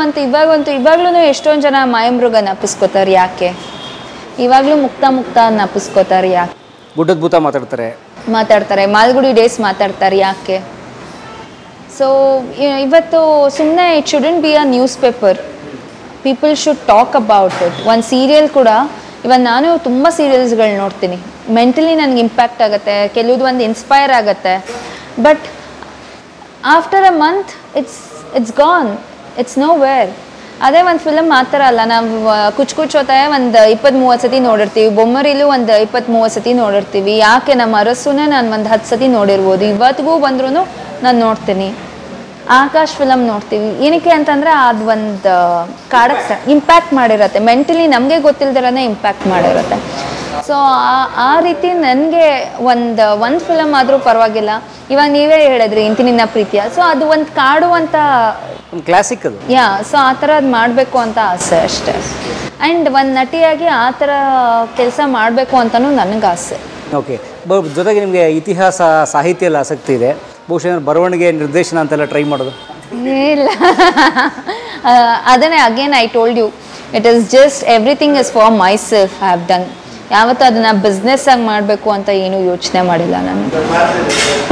ಇವಾಗ್ಲೂ ಎಷ್ಟೊಂದು ಜನ ಮಾಯಮೃಗ ನಪ್ಪಿಸ್ಕೋತಾರೆ. ಯಾಕೆ ಇವಾಗಲೂ ಮುಕ್ತ ನಪ್ಪಿಸ್ಕೋತಾರೆ? ಯಾಕೆ ಗುಡ್ಡದ ಭೂತ ಮಾತಾಡ್ತಾರೆ, ಮಾಲ್ಗುಡಿ ಡೇಸ್ ಮಾತಾಡ್ತಾರೆ. ಯಾಕೆ? ಸೊ ಇವತ್ತು ಸುಮ್ಮನೆ it shouldn't be a news paper, people should talk about it. ಒಂದು ಸೀರಿಯಲ್ ಕೂಡ, ಇವಾಗ ನಾನು ತುಂಬ ಸೀರಿಯಲ್ಸ್ಗಳು ನೋಡ್ತೀನಿ, ಮೆಂಟಲಿ ನನಗೆ ಇಂಪ್ಯಾಕ್ಟ್ ಆಗುತ್ತೆ, ಕೆಲವ್ದು ಒಂದು ಇನ್ಸ್ಪೈರ್ ಆಗುತ್ತೆ. But after a month it's gone, it's no wear. ಅದೇ ಒಂದು ಫಿಲಮ್ ಆ ಥರ ಅಲ್ಲ. ನಾವು ಕುಚ್ ಹೋತಾಯ ಒಂದು 20-30 ಸತಿ ನೋಡಿರ್ತೀವಿ, ಬೊಮ್ಮರಿಲೂ ಒಂದು 20-30 ಸತಿ ನೋಡಿರ್ತೀವಿ. ಯಾಕೆ ನಮ್ಮ ಅರಸುನೇ ನಾನು ಒಂದು 10 ಸತಿ ನೋಡಿರ್ಬೋದು, ಇವತ್ತಿಗೂ ಬಂದ್ರೂ ನಾನು ನೋಡ್ತೀನಿ. ಆಕಾಶ್ ಫಿಲಮ್ ನೋಡ್ತೀವಿ, ಏನಕ್ಕೆ ಅಂತಂದರೆ ಅದು ಒಂದು ಕಾಡಕ್ಕೆ ಇಂಪ್ಯಾಕ್ಟ್ ಮಾಡಿರುತ್ತೆ, ಮೆಂಟಲಿ ನಮಗೆ ಗೊತ್ತಿಲ್ದಿರನೇ ಇಂಪ್ಯಾಕ್ಟ್ ಮಾಡಿರುತ್ತೆ. ಸೊ ಆ ರೀತಿ ನನಗೆ ಒಂದು ಫಿಲಮ್ ಆದರೂ ಪರವಾಗಿಲ್ಲ. ಇವಾಗ ನೀವೇ ಹೇಳಿದ್ರಿ ಇಂತಿ ನಿನ್ನ ಪ್ರೀತಿಯ, ಸೊ ಅದು ಒಂದು ಕಾಡುವಂಥ ಕ್ಲಾಸಿಕ್ ಅದು. ಸೊ ಆ ಥರ ಅದು ಮಾಡಬೇಕು ಅಂತ ಆಸೆ ಅಷ್ಟೇ. ಆ್ಯಂಡ್ ಒಂದು ನಟಿಯಾಗಿ ಆ ಥರ ಕೆಲಸ ಮಾಡಬೇಕು ಅಂತಲೂ ನನಗೆ ಆಸೆ. ಓಕೆ, ಜೊತೆಗೆ ನಿಮಗೆ ಇತಿಹಾಸ ಸಾಹಿತ್ಯ ಎಲ್ಲ ಆಸಕ್ತಿ ಇದೆ, ಬಹುಶಃ ಬರವಣಿಗೆ ನಿರ್ದೇಶನ ಅಂತೆಲ್ಲ ಟ್ರೈ ಮಾಡೋದು? ಇಲ್ಲ, ಅದನ್ನೇ again I told you, it is just everything is for myself. I have done. ಯಾವತ್ತೂ ಅದನ್ನು ಬಿಸ್ನೆಸ್ ಆಗಿ ಮಾಡಬೇಕು ಅಂತ ಏನೂ ಯೋಚನೆ ಮಾಡಿಲ್ಲ ನಾನು.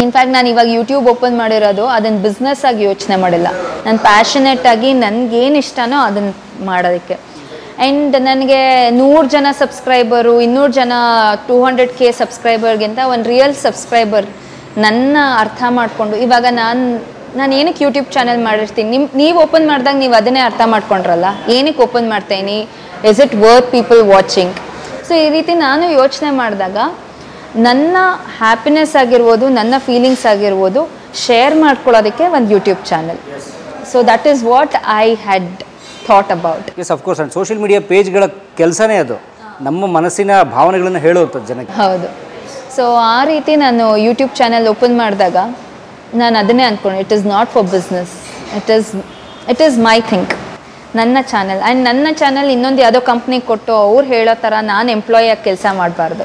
ಇನ್ಫ್ಯಾಕ್ಟ್ ನಾನು ಇವಾಗ ಯೂಟ್ಯೂಬ್ ಓಪನ್ ಮಾಡಿರೋದು ಅದನ್ನು ಬಿಸ್ನೆಸ್ ಆಗಿ ಯೋಚನೆ ಮಾಡಿಲ್ಲ. ನಾನು ಪ್ಯಾಷನೇಟ್ ಆಗಿ ನನಗೇನು ಇಷ್ಟನೋ ಅದನ್ನು ಮಾಡೋದಕ್ಕೆ. ಆ್ಯಂಡ್ ನನಗೆ 100 ಜನ ಸಬ್ಸ್ಕ್ರೈಬರು, 200 ಜನ 200K ಸಬ್ಸ್ಕ್ರೈಬರ್ಗಿಂತ ಒಂದು ರಿಯಲ್ ಸಬ್ಸ್ಕ್ರೈಬರ್ ನನ್ನ ಅರ್ಥ ಮಾಡಿಕೊಂಡು, ಇವಾಗ ನಾನು ಏನಕ್ಕೆ ಯೂಟ್ಯೂಬ್ ಚಾನಲ್ ಮಾಡಿರ್ತೀನಿ, ನೀವು ಓಪನ್ ಮಾಡಿದಾಗ ನೀವು ಅದನ್ನೇ ಅರ್ಥ ಮಾಡ್ಕೊಂಡ್ರಲ್ಲ, ಏನಕ್ಕೆ ಓಪನ್ ಮಾಡ್ತೀನಿ, is it worth people watching? So ಈ ರೀತಿ ನಾನು ಯೋಚನೆ ಮಾಡಿದಾಗ ನನ್ನ ಹ್ಯಾಪಿನೆಸ್ ಆಗಿರ್ಬೋದು, ನನ್ನ ಫೀಲಿಂಗ್ಸ್ ಆಗಿರ್ಬೋದು ಶೇರ್ ಮಾಡ್ಕೊಳ್ಳೋದಕ್ಕೆ ಒಂದು YouTube channel. So that is what I had thought about. Yes, of course. And social media ಪೇಜ್ಗಳ ಕೆಲಸನೇ ಅದು, ನಮ್ಮ ಮನಸ್ಸಿನ ಭಾವನೆಗಳನ್ನು ಹೇಳುವಂಥದ್ದು ಜನಕ್ಕೆ. ಹೌದು. ಸೊ ಆ ರೀತಿ ನಾನು ಯೂಟ್ಯೂಬ್ ಚಾನಲ್ ಓಪನ್ ಮಾಡಿದಾಗ ನಾನು ಅದನ್ನೇ ಅಂದ್ಕೊಂಡೆ, it is not for business, it is my think, ನನ್ನ ಚಾನಲ್. ಆ್ಯಂಡ್ ನನ್ನ ಚಾನಲ್ ಇನ್ನೊಂದು ಯಾವುದೋ ಕಂಪ್ನಿಗೆ ಕೊಟ್ಟು ಅವ್ರು ಹೇಳೋ ಥರ ನಾನು ಎಂಪ್ಲಾಯಿಯಾಗಿ ಕೆಲಸ ಮಾಡಬಾರ್ದು.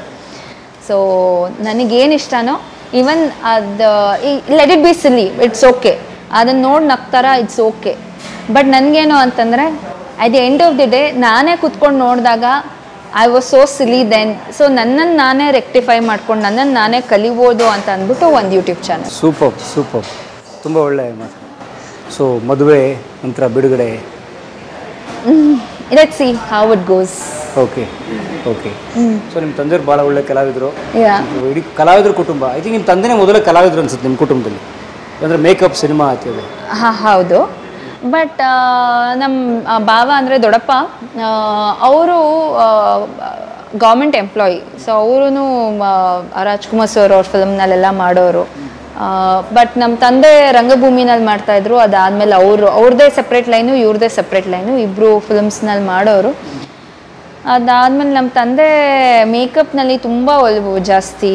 ಸೊ ನನಗೇನು ಇಷ್ಟನೋ, ಈವನ್ ಅದು let it be silly, it's okay, ಅದನ್ನು ನೋಡಿ ನಗ್ತಾರ, ಇಟ್ಸ್ ಓಕೆ. ಬಟ್ ನನಗೇನು ಅಂತಂದರೆ at the end of the day ನಾನೇ ಕೂತ್ಕೊಂಡು ನೋಡಿದಾಗ I was so silly then. So ನನ್ನನ್ನು ನಾನೇ ರೆಕ್ಟಿಫೈ ಮಾಡ್ಕೊಂಡು ನನ್ನನ್ನು ನಾನೇ ಕಲಿಬೋದು ಅಂತ ಅಂದ್ಬಿಟ್ಟು ಒಂದು ಯೂಟ್ಯೂಬ್ ಚಾನಲ್. ಸೂಪರ್, ತುಂಬ ಒಳ್ಳೆಯ ಮಾತು. ಸೊ ಮದುವೆ ನಂತರ ಬಿಡುಗಡೆ, let's see how it goes. Okay. So ನಿಮ್ಮ ತಂದೆಯವ್ರು ಭಾಳ ಒಳ್ಳೆ ಕಲಾವಿದರು, ಇಡೀ ಕಲಾವಿದ್ರ ಕುಟುಂಬ. ಐ ಥಿಂಕ್ ನಿಮ್ಮ ತಂದೆನೇ ಮೊದಲೇ ಕಲಾವಿದರು ಅನ್ಸುತ್ತೆ ನಿಮ್ಮ ಕುಟುಂಬದಲ್ಲಿ, ಅಂದರೆ ಮೇಕಪ್ ಸಿನಿಮಾ ಆಗ್ತಿದೆ. ಹೌದು. ಬಟ್ ನಮ್ಮ ಭಾವ ಅಂದರೆ ದೊಡ್ಡಪ್ಪ, ಅವರು ಗೌರ್ಮೆಂಟ್ ಎಂಪ್ಲಾಯಿ. ಸೊ ಅವರು ರಾಜ್ಕುಮಾರ್ ಸರ್ ಅವ್ರ ಫಿಲ್ಮ್ನಲ್ಲೆಲ್ಲ ಮಾಡೋರು. ಬಟ್ ನಮ್ಮ ತಂದೆ ರಂಗಭೂಮಿನಲ್ಲಿ ಮಾಡ್ತಾಯಿದ್ರು. ಅದಾದಮೇಲೆ ಅವ್ರದ್ದೇ ಸಪ್ರೇಟ್ ಲೈನು, ಇವ್ರದ್ದೇ ಸಪ್ರೇಟ್ ಲೈನು, ಇಬ್ಬರು ಫಿಲ್ಮ್ಸ್ನಲ್ಲಿ ಮಾಡೋರು. ಅದಾದಮೇಲೆ ನಮ್ಮ ತಂದೆ ಮೇಕಪ್ನಲ್ಲಿ ತುಂಬ ಒಲವು ಜಾಸ್ತಿ.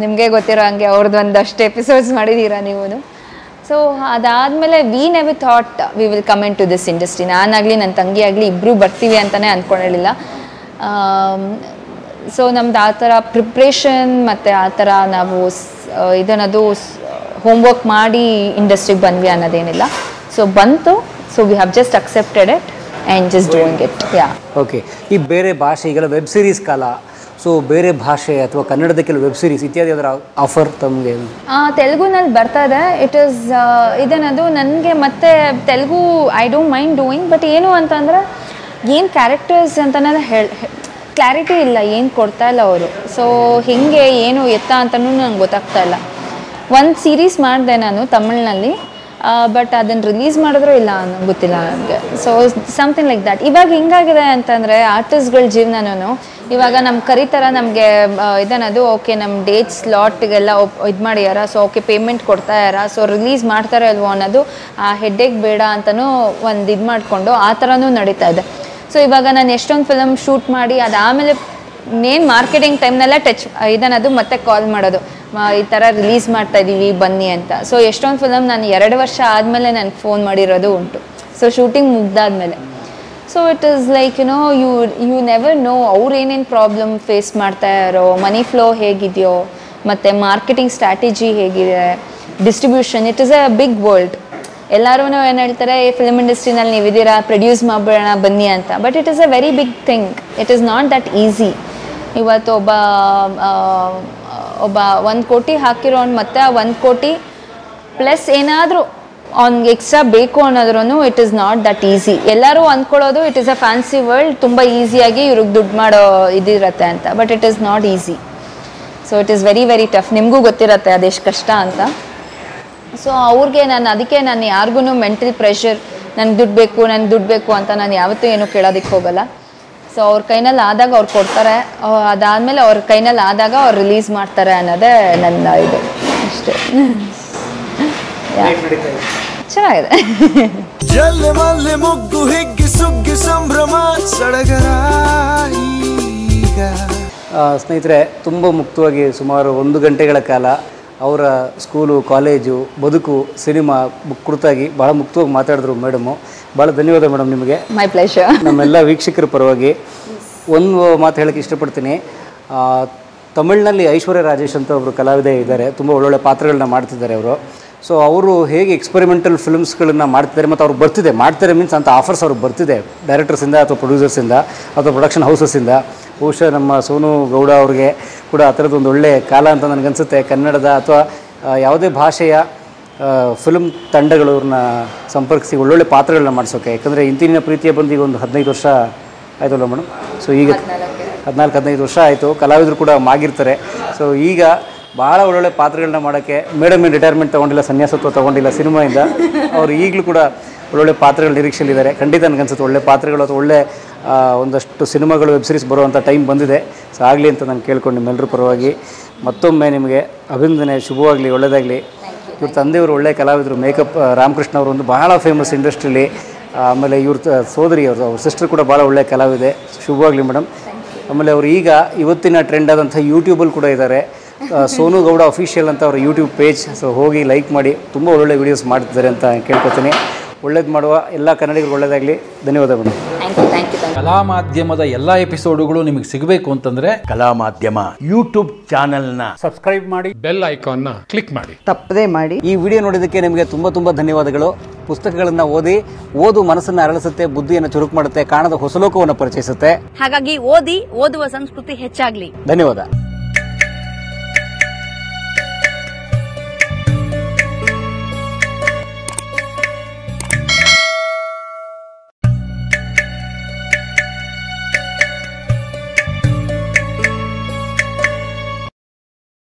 ನಿಮಗೆ ಗೊತ್ತಿರೋ ಹಂಗೆ ಅವ್ರದ್ದು ಒಂದಷ್ಟು ಎಪಿಸೋಡ್ಸ್ ಮಾಡಿದ್ದೀರಾ ನೀವು. ಸೊ ಅದಾದಮೇಲೆ we never thought we will come into this industry. ನಾನಾಗಲಿ ನನ್ನ ತಂಗಿ ಆಗಲಿ ಇಬ್ಬರು ಬರ್ತೀವಿ ಅಂತಲೇ ಅಂದ್ಕೊಂಡಿರಲಿಲ್ಲ. ಸೊ ನಮ್ದು ಆ ಥರ ಪ್ರಿಪ್ರೇಷನ್ ಮತ್ತು ಆ ಥರ ನಾವು ಇದನ್ನದು ಹೋಮ್ವರ್ಕ್ ಮಾಡಿ ಇಂಡಸ್ಟ್ರಿಗೆ ಬಂದ್ವಿ ಅನ್ನೋದೇನಿಲ್ಲ. ಸೊ ಬಂತು, so we have just accepted it and just doing it. Okay. ಈ ಬೇರೆ ಭಾಷೆ, ಈಗೆಲ್ಲ ವೆಬ್ ಸೀರೀಸ್ ಕಾಲ, ಸೊ ಬೇರೆ ಭಾಷೆ ಅಥವಾ ಕನ್ನಡದ ಕೆಲವು ವೆಬ್ ಸೀರೀಸ್ ಇತ್ಯಾದಿ ಅದರ ಆಫರ್ ತಮಗೆ? ತೆಲುಗುನಲ್ಲಿ ಬರ್ತಾ ಇದೆ. ಇಟ್ ಈಸ್ ಇದನ್ನದು ನನಗೆ ಮತ್ತೆ Telugu I don't mind doing. But ಏನು ಅಂತಂದರೆ ಏನು ಕ್ಯಾರೆಕ್ಟರ್ಸ್ ಅಂತನೇ ಕ್ಲಾರಿಟಿ ಇಲ್ಲ, ಏನು ಕೊಡ್ತಾ ಇಲ್ಲ ಅವರು. ಸೊ ಹಿಂಗೆ ಏನು ಎತ್ತ ಅಂತಲೂ ನಂಗೆ ಗೊತ್ತಾಗ್ತಾ ಇಲ್ಲ. ಒಂದು ಸೀರೀಸ್ ಮಾಡಿದೆ ನಾನು ತಮಿಳ್ನಲ್ಲಿ, ಬಟ್ ಅದನ್ನು ರಿಲೀಸ್ ಮಾಡಿದ್ರು ಇಲ್ಲ ಅನ್ನೋ ಗೊತ್ತಿಲ್ಲ ನನಗೆ. So something like that. ಇವಾಗ ಹಿಂಗಾಗಿದೆ ಅಂತಂದರೆ ಆರ್ಟಿಸ್ಟ್ಗಳ ಜೀವನನೂ ಇವಾಗ ನಮ್ಮ ಕರೀತಾರ ನಮಗೆ ಇದನ್ನದು ಓಕೆ ನಮ್ಮ ಡೇಟ್ ಸ್ಲಾಟ್ಗೆಲ್ಲ ಇದು ಮಾಡ್ಯಾರ, ಸೊ ಓಕೆ ಪೇಮೆಂಟ್ ಕೊಡ್ತಾ ಇದಾರ, ಸೊ ರಿಲೀಸ್ ಮಾಡ್ತಾರೋ ಅಲ್ವೋ ಅನ್ನೋದು ಆ ಹೆಡ್ಡೇಕ್ ಬೇಡ ಅಂತಲೂ ಒಂದು ಇದು ಮಾಡಿಕೊಂಡು ಆ ಥರನೂ ನಡೀತಾ ಇದೆ. ಸೊ ಇವಾಗ ನಾನು ಎಷ್ಟೊಂದು ಫಿಲಮ್ ಶೂಟ್ ಮಾಡಿ ಅದಾದಮೇಲೆ ಮೇನ್ ಮಾರ್ಕೆಟಿಂಗ್ ಟೈಮ್ನೆಲ್ಲ ಇದನ್ನದು ಮತ್ತೆ ಕಾಲ್ ಮಾಡೋದು, ಈ ಥರ ರಿಲೀಸ್ ಮಾಡ್ತಾ ಇದ್ದೀವಿ ಬನ್ನಿ ಅಂತ. ಸೊ ಎಷ್ಟೊಂದು ಫಿಲಮ್ ನಾನು 2 ವರ್ಷ ಆದಮೇಲೆ ನನಗೆ ಫೋನ್ ಮಾಡಿರೋದು ಉಂಟು, ಸೊ ಶೂಟಿಂಗ್ ಮುಗ್ದಾದ್ಮೇಲೆ. So it is like you never know ಅವ್ರು ಏನೇನು ಪ್ರಾಬ್ಲಮ್ ಫೇಸ್ ಮಾಡ್ತಾ ಇರೋ, ಮನಿ ಫ್ಲೋ ಹೇಗಿದೆಯೋ, ಮತ್ತು ಮಾರ್ಕೆಟಿಂಗ್ ಸ್ಟ್ರಾಟಜಿ ಹೇಗಿದೆ, distribution. It is a big world. ಎಲ್ಲರೂ ಏನು ಹೇಳ್ತಾರೆ, ಫಿಲ್ಮ್ ಇಂಡಸ್ಟ್ರಿನಲ್ಲಿ ನೀವಿದ್ದೀರಾ, ಪ್ರೊಡ್ಯೂಸ್ ಮಾಡ್ಬೇಡ ಬನ್ನಿ ಅಂತ. But it is a very big thing. It is not that easy. ಇವತ್ತು ಒಬ್ಬ 1 ಕೋಟಿ ಹಾಕಿರೋ ಮತ್ತೆ ಆ 1 ಕೋಟಿ ಪ್ಲಸ್ ಏನಾದರೂ ಅವ್ನಿಗೆ ಎಕ್ಸ್ಟ್ರಾ ಬೇಕು ಅನ್ನೋದ್ರೂ it is not that easy. ಎಲ್ಲರೂ ಅಂದ್ಕೊಳ್ಳೋದು it is a fancy world, ತುಂಬ ಈಸಿಯಾಗಿ ಇವ್ರಿಗೆ ದುಡ್ಡು ಮಾಡೋ ಇದಿರುತ್ತೆ ಅಂತ. But it is not easy. So it is very very tough. ನಿಮಗೂ ಗೊತ್ತಿರುತ್ತೆ ಅದೆಷ್ಟು ಕಷ್ಟ ಅಂತ. ಸೊ ಅವ್ರಿಗೆ ಅದಕ್ಕೆ ನಾನು ಯಾರಿಗೂ ಮೆಂಟಲ್ ಪ್ರೆಷರ್, ನನಗೆ ದುಡ್ಡು ಬೇಕು ಅಂತ ನಾನು ಯಾವತ್ತೂ ಏನೂ ಕೇಳೋದಕ್ಕೆ ಹೋಗಲ್ಲ. ಸೊ ಅವ್ರ ಕೈನಲ್ಲಿ ಆದಾಗ ಅವ್ರು ಕೊಡ್ತಾರೆ, ಅದಾದಮೇಲೆ ಅವ್ರ ಕೈನಲ್ಲಿ ಆದಾಗ ಅವ್ರು ರಿಲೀಸ್ ಮಾಡ್ತಾರೆ ಅನ್ನೋದೇ ನನ್ನ ಇದು ಅಷ್ಟೇ. ಚೆನ್ನಾಗಿದೆ. ಸ್ನೇಹಿತರೆ, ತುಂಬ ಮುಕ್ತವಾಗಿ ಸುಮಾರು 1 ಗಂಟೆಗಳ ಕಾಲ ಅವರ ಸ್ಕೂಲು, ಕಾಲೇಜು, ಬದುಕು, ಸಿನಿಮಾ ಕುರಿತಾಗಿ ಭಾಳ ಮುಕ್ತವಾಗಿ ಮಾತಾಡಿದ್ರು ಮೇಡಮು. ಭಾಳ ಧನ್ಯವಾದ ಮೇಡಮ್ ನಿಮಗೆ. My pleasure. ನಮ್ಮೆಲ್ಲ ವೀಕ್ಷಕರ ಪರವಾಗಿ ಒಂದು ಮಾತು ಹೇಳೋಕ್ಕೆ ಇಷ್ಟಪಡ್ತೀನಿ. ತಮಿಳಿನಲ್ಲಿ ಐಶ್ವರ್ಯ ರಾಜೇಶ್ ಅಂತ ಒಬ್ಬರು ಕಲಾವಿದೆ ಇದ್ದಾರೆ, ತುಂಬ ಒಳ್ಳೊಳ್ಳೆ ಪಾತ್ರಗಳನ್ನ ಮಾಡ್ತಿದ್ದಾರೆ ಅವರು. ಸೊ ಅವರು ಹೇಗೆ ಎಕ್ಸ್ಪೆರಿಮೆಂಟಲ್ ಫಿಲ್ಮ್ಸ್ಗಳನ್ನು ಮಾಡ್ತಿದ್ದಾರೆ ಮತ್ತು ಅವ್ರು ಬರ್ತಿದೆ, ಮಾಡ್ತಾರೆ ಮೀನ್ಸ್ ಅಂತ ಆಫರ್ಸ್ ಅವ್ರಿಗೆ ಬರ್ತಿದೆ ಡೈರೆಕ್ಟರ್ಸಿಂದ ಅಥವಾ ಪ್ರೊಡ್ಯೂಸರ್ಸಿಂದ ಅಥವಾ ಪ್ರೊಡಕ್ಷನ್ ಹೌಸಸ್ಸಿಂದ. ಬಹುಶಃ ನಮ್ಮ ಸೋನು ಗೌಡ ಅವ್ರಿಗೆ ಕೂಡ ಆ ಥರದ್ದು ಒಂದು ಒಳ್ಳೆಯ ಕಾಲ ಅಂತ ನನಗನ್ಸುತ್ತೆ. ಕನ್ನಡದ ಅಥವಾ ಯಾವುದೇ ಭಾಷೆಯ ಫಿಲ್ಮ್ ತಂಡಗಳು ಅವ್ರನ್ನ ಸಂಪರ್ಕಿಸಿ ಒಳ್ಳೊಳ್ಳೆ ಪಾತ್ರಗಳನ್ನ ಮಾಡಿಸೋಕೆ. ಯಾಕಂದರೆ ಇಂತಿನ ಪ್ರೀತಿಯ ಬಂದು ಈಗ ಒಂದು 15 ವರ್ಷ ಆಯಿತಲ್ಲ ಮೇಡಮ್. ಸೊ ಈಗ 14-15 ವರ್ಷ ಆಯಿತು. ಕಲಾವಿದರು ಕೂಡ ಮಾಗಿರ್ತಾರೆ. ಸೊ ಈಗ ಭಾಳ ಒಳ್ಳೊಳ್ಳೆ ಪಾತ್ರಗಳನ್ನ ಮಾಡೋಕ್ಕೆ ಮೇಡಮ್ ಏನು ರಿಟೈರ್ಮೆಂಟ್ ತೊಗೊಂಡಿಲ್ಲ, ಸನ್ಯಾಸತ್ವ ತೊಗೊಂಡಿಲ್ಲ ಸಿನಿಮಾಯಿಂದ. ಅವರು ಈಗಲೂ ಕೂಡ ಒಳ್ಳೊಳ್ಳೆ ಪಾತ್ರಗಳ ನಿರೀಕ್ಷೆಯಲ್ಲಿದ್ದಾರೆ. ಖಂಡಿತ ನನಗನ್ಸುತ್ತೆ ಒಳ್ಳೆ ಪಾತ್ರಗಳು ಅಥವಾ ಒಳ್ಳೆ ಒಂದಷ್ಟು ಸಿನಿಮಾಗಳು, ವೆಬ್ ಸೀರೀಸ್ ಬರುವಂಥ ಟೈಮ್ ಬಂದಿದೆ. ಸೊ ಆಗಲಿ ಅಂತ ನಾನು ಕೇಳ್ಕೊಂಡು ನಿಮ್ಮೆಲ್ಲರ ಪರವಾಗಿ ಮತ್ತೊಮ್ಮೆ ನಿಮಗೆ ಅಭಿನಂದನೆ, ಶುಭವಾಗಲಿ, ಒಳ್ಳೆಯದಾಗಲಿ. ಇವ್ರ ತಂದೆಯವರು ಒಳ್ಳೆ ಕಲಾವಿದರು, ಮೇಕಪ್ ರಾಮಕೃಷ್ಣ ಅವರು ಒಂದು ಬಹಳ ಫೇಮಸ್ ಇಂಡಸ್ಟ್ರಿಲಿ. ಆಮೇಲೆ ಇವ್ರ ಸೋದರಿ ಅವ್ರ ಸಿಸ್ಟರ್ ಕೂಡ ಭಾಳ ಒಳ್ಳೆಯ ಕಲಾವಿದೆ. ಶುಭವಾಗಲಿ ಮೇಡಮ್. ಆಮೇಲೆ ಅವರು ಈಗ ಇವತ್ತಿನ ಟ್ರೆಂಡ್ ಆದಂಥ ಯೂಟ್ಯೂಬಲ್ಲಿ ಕೂಡ ಇದ್ದಾರೆ. ಸೋನು ಗೌಡ ಅಫಿಷಿಯಲ್ ಅಂತ ಅವರ ಯೂಟ್ಯೂಬ್ ಪೇಜ್. ಸೊ ಹೋಗಿ ಲೈಕ್ ಮಾಡಿ, ತುಂಬ ಒಳ್ಳೊಳ್ಳೆ ವೀಡಿಯೋಸ್ ಮಾಡ್ತಿದ್ದಾರೆ ಅಂತ ಕೇಳ್ಕೊತೀನಿ. ಒಳ್ಳೇದು ಮಾಡುವ ಎಲ್ಲ ಕನ್ನಡಿಗರು ಒಳ್ಳೆಯದಾಗಲಿ. ಧನ್ಯವಾದ ಮೇಡಮ್. ಕಲಾ ಮಾಧ್ಯಮದ ಎಲ್ಲ ಎಪಿಸೋಡುಗಳು ನಿಮಗೆ ಸಿಗಬೇಕು ಅಂತಂದ್ರೆ ಕಲಾ ಮಾಧ್ಯಮ ಯೂಟ್ಯೂಬ್ ಚಾನೆಲ್ನ ಸಬ್ಸ್ಕ್ರೈಬ್ ಮಾಡಿ, ಬೆಲ್ ಐಕಾನ್ನ ಕ್ಲಿಕ್ ಮಾಡಿ, ತಪ್ಪದೇ ಮಾಡಿ. ಈ ವಿಡಿಯೋ ನೋಡಿದ್ದಕ್ಕೆ ನಿಮಗೆ ತುಂಬ ಧನ್ಯವಾದಗಳು. ಪುಸ್ತಕಗಳನ್ನು ಓದು ಮನಸ್ಸನ್ನು ಅರಳಿಸುತ್ತೆ, ಬುದ್ಧಿಯನ್ನು ಚುರುಕು ಮಾಡುತ್ತೆ, ಕಾಣದ ಹೊಸ ಲೋಕವನ್ನು ಪರಿಚಯಿಸುತ್ತೆ. ಹಾಗಾಗಿ ಓದುವ ಸಂಸ್ಕೃತಿ ಹೆಚ್ಚಾಗ್ಲಿ. ಧನ್ಯವಾದ.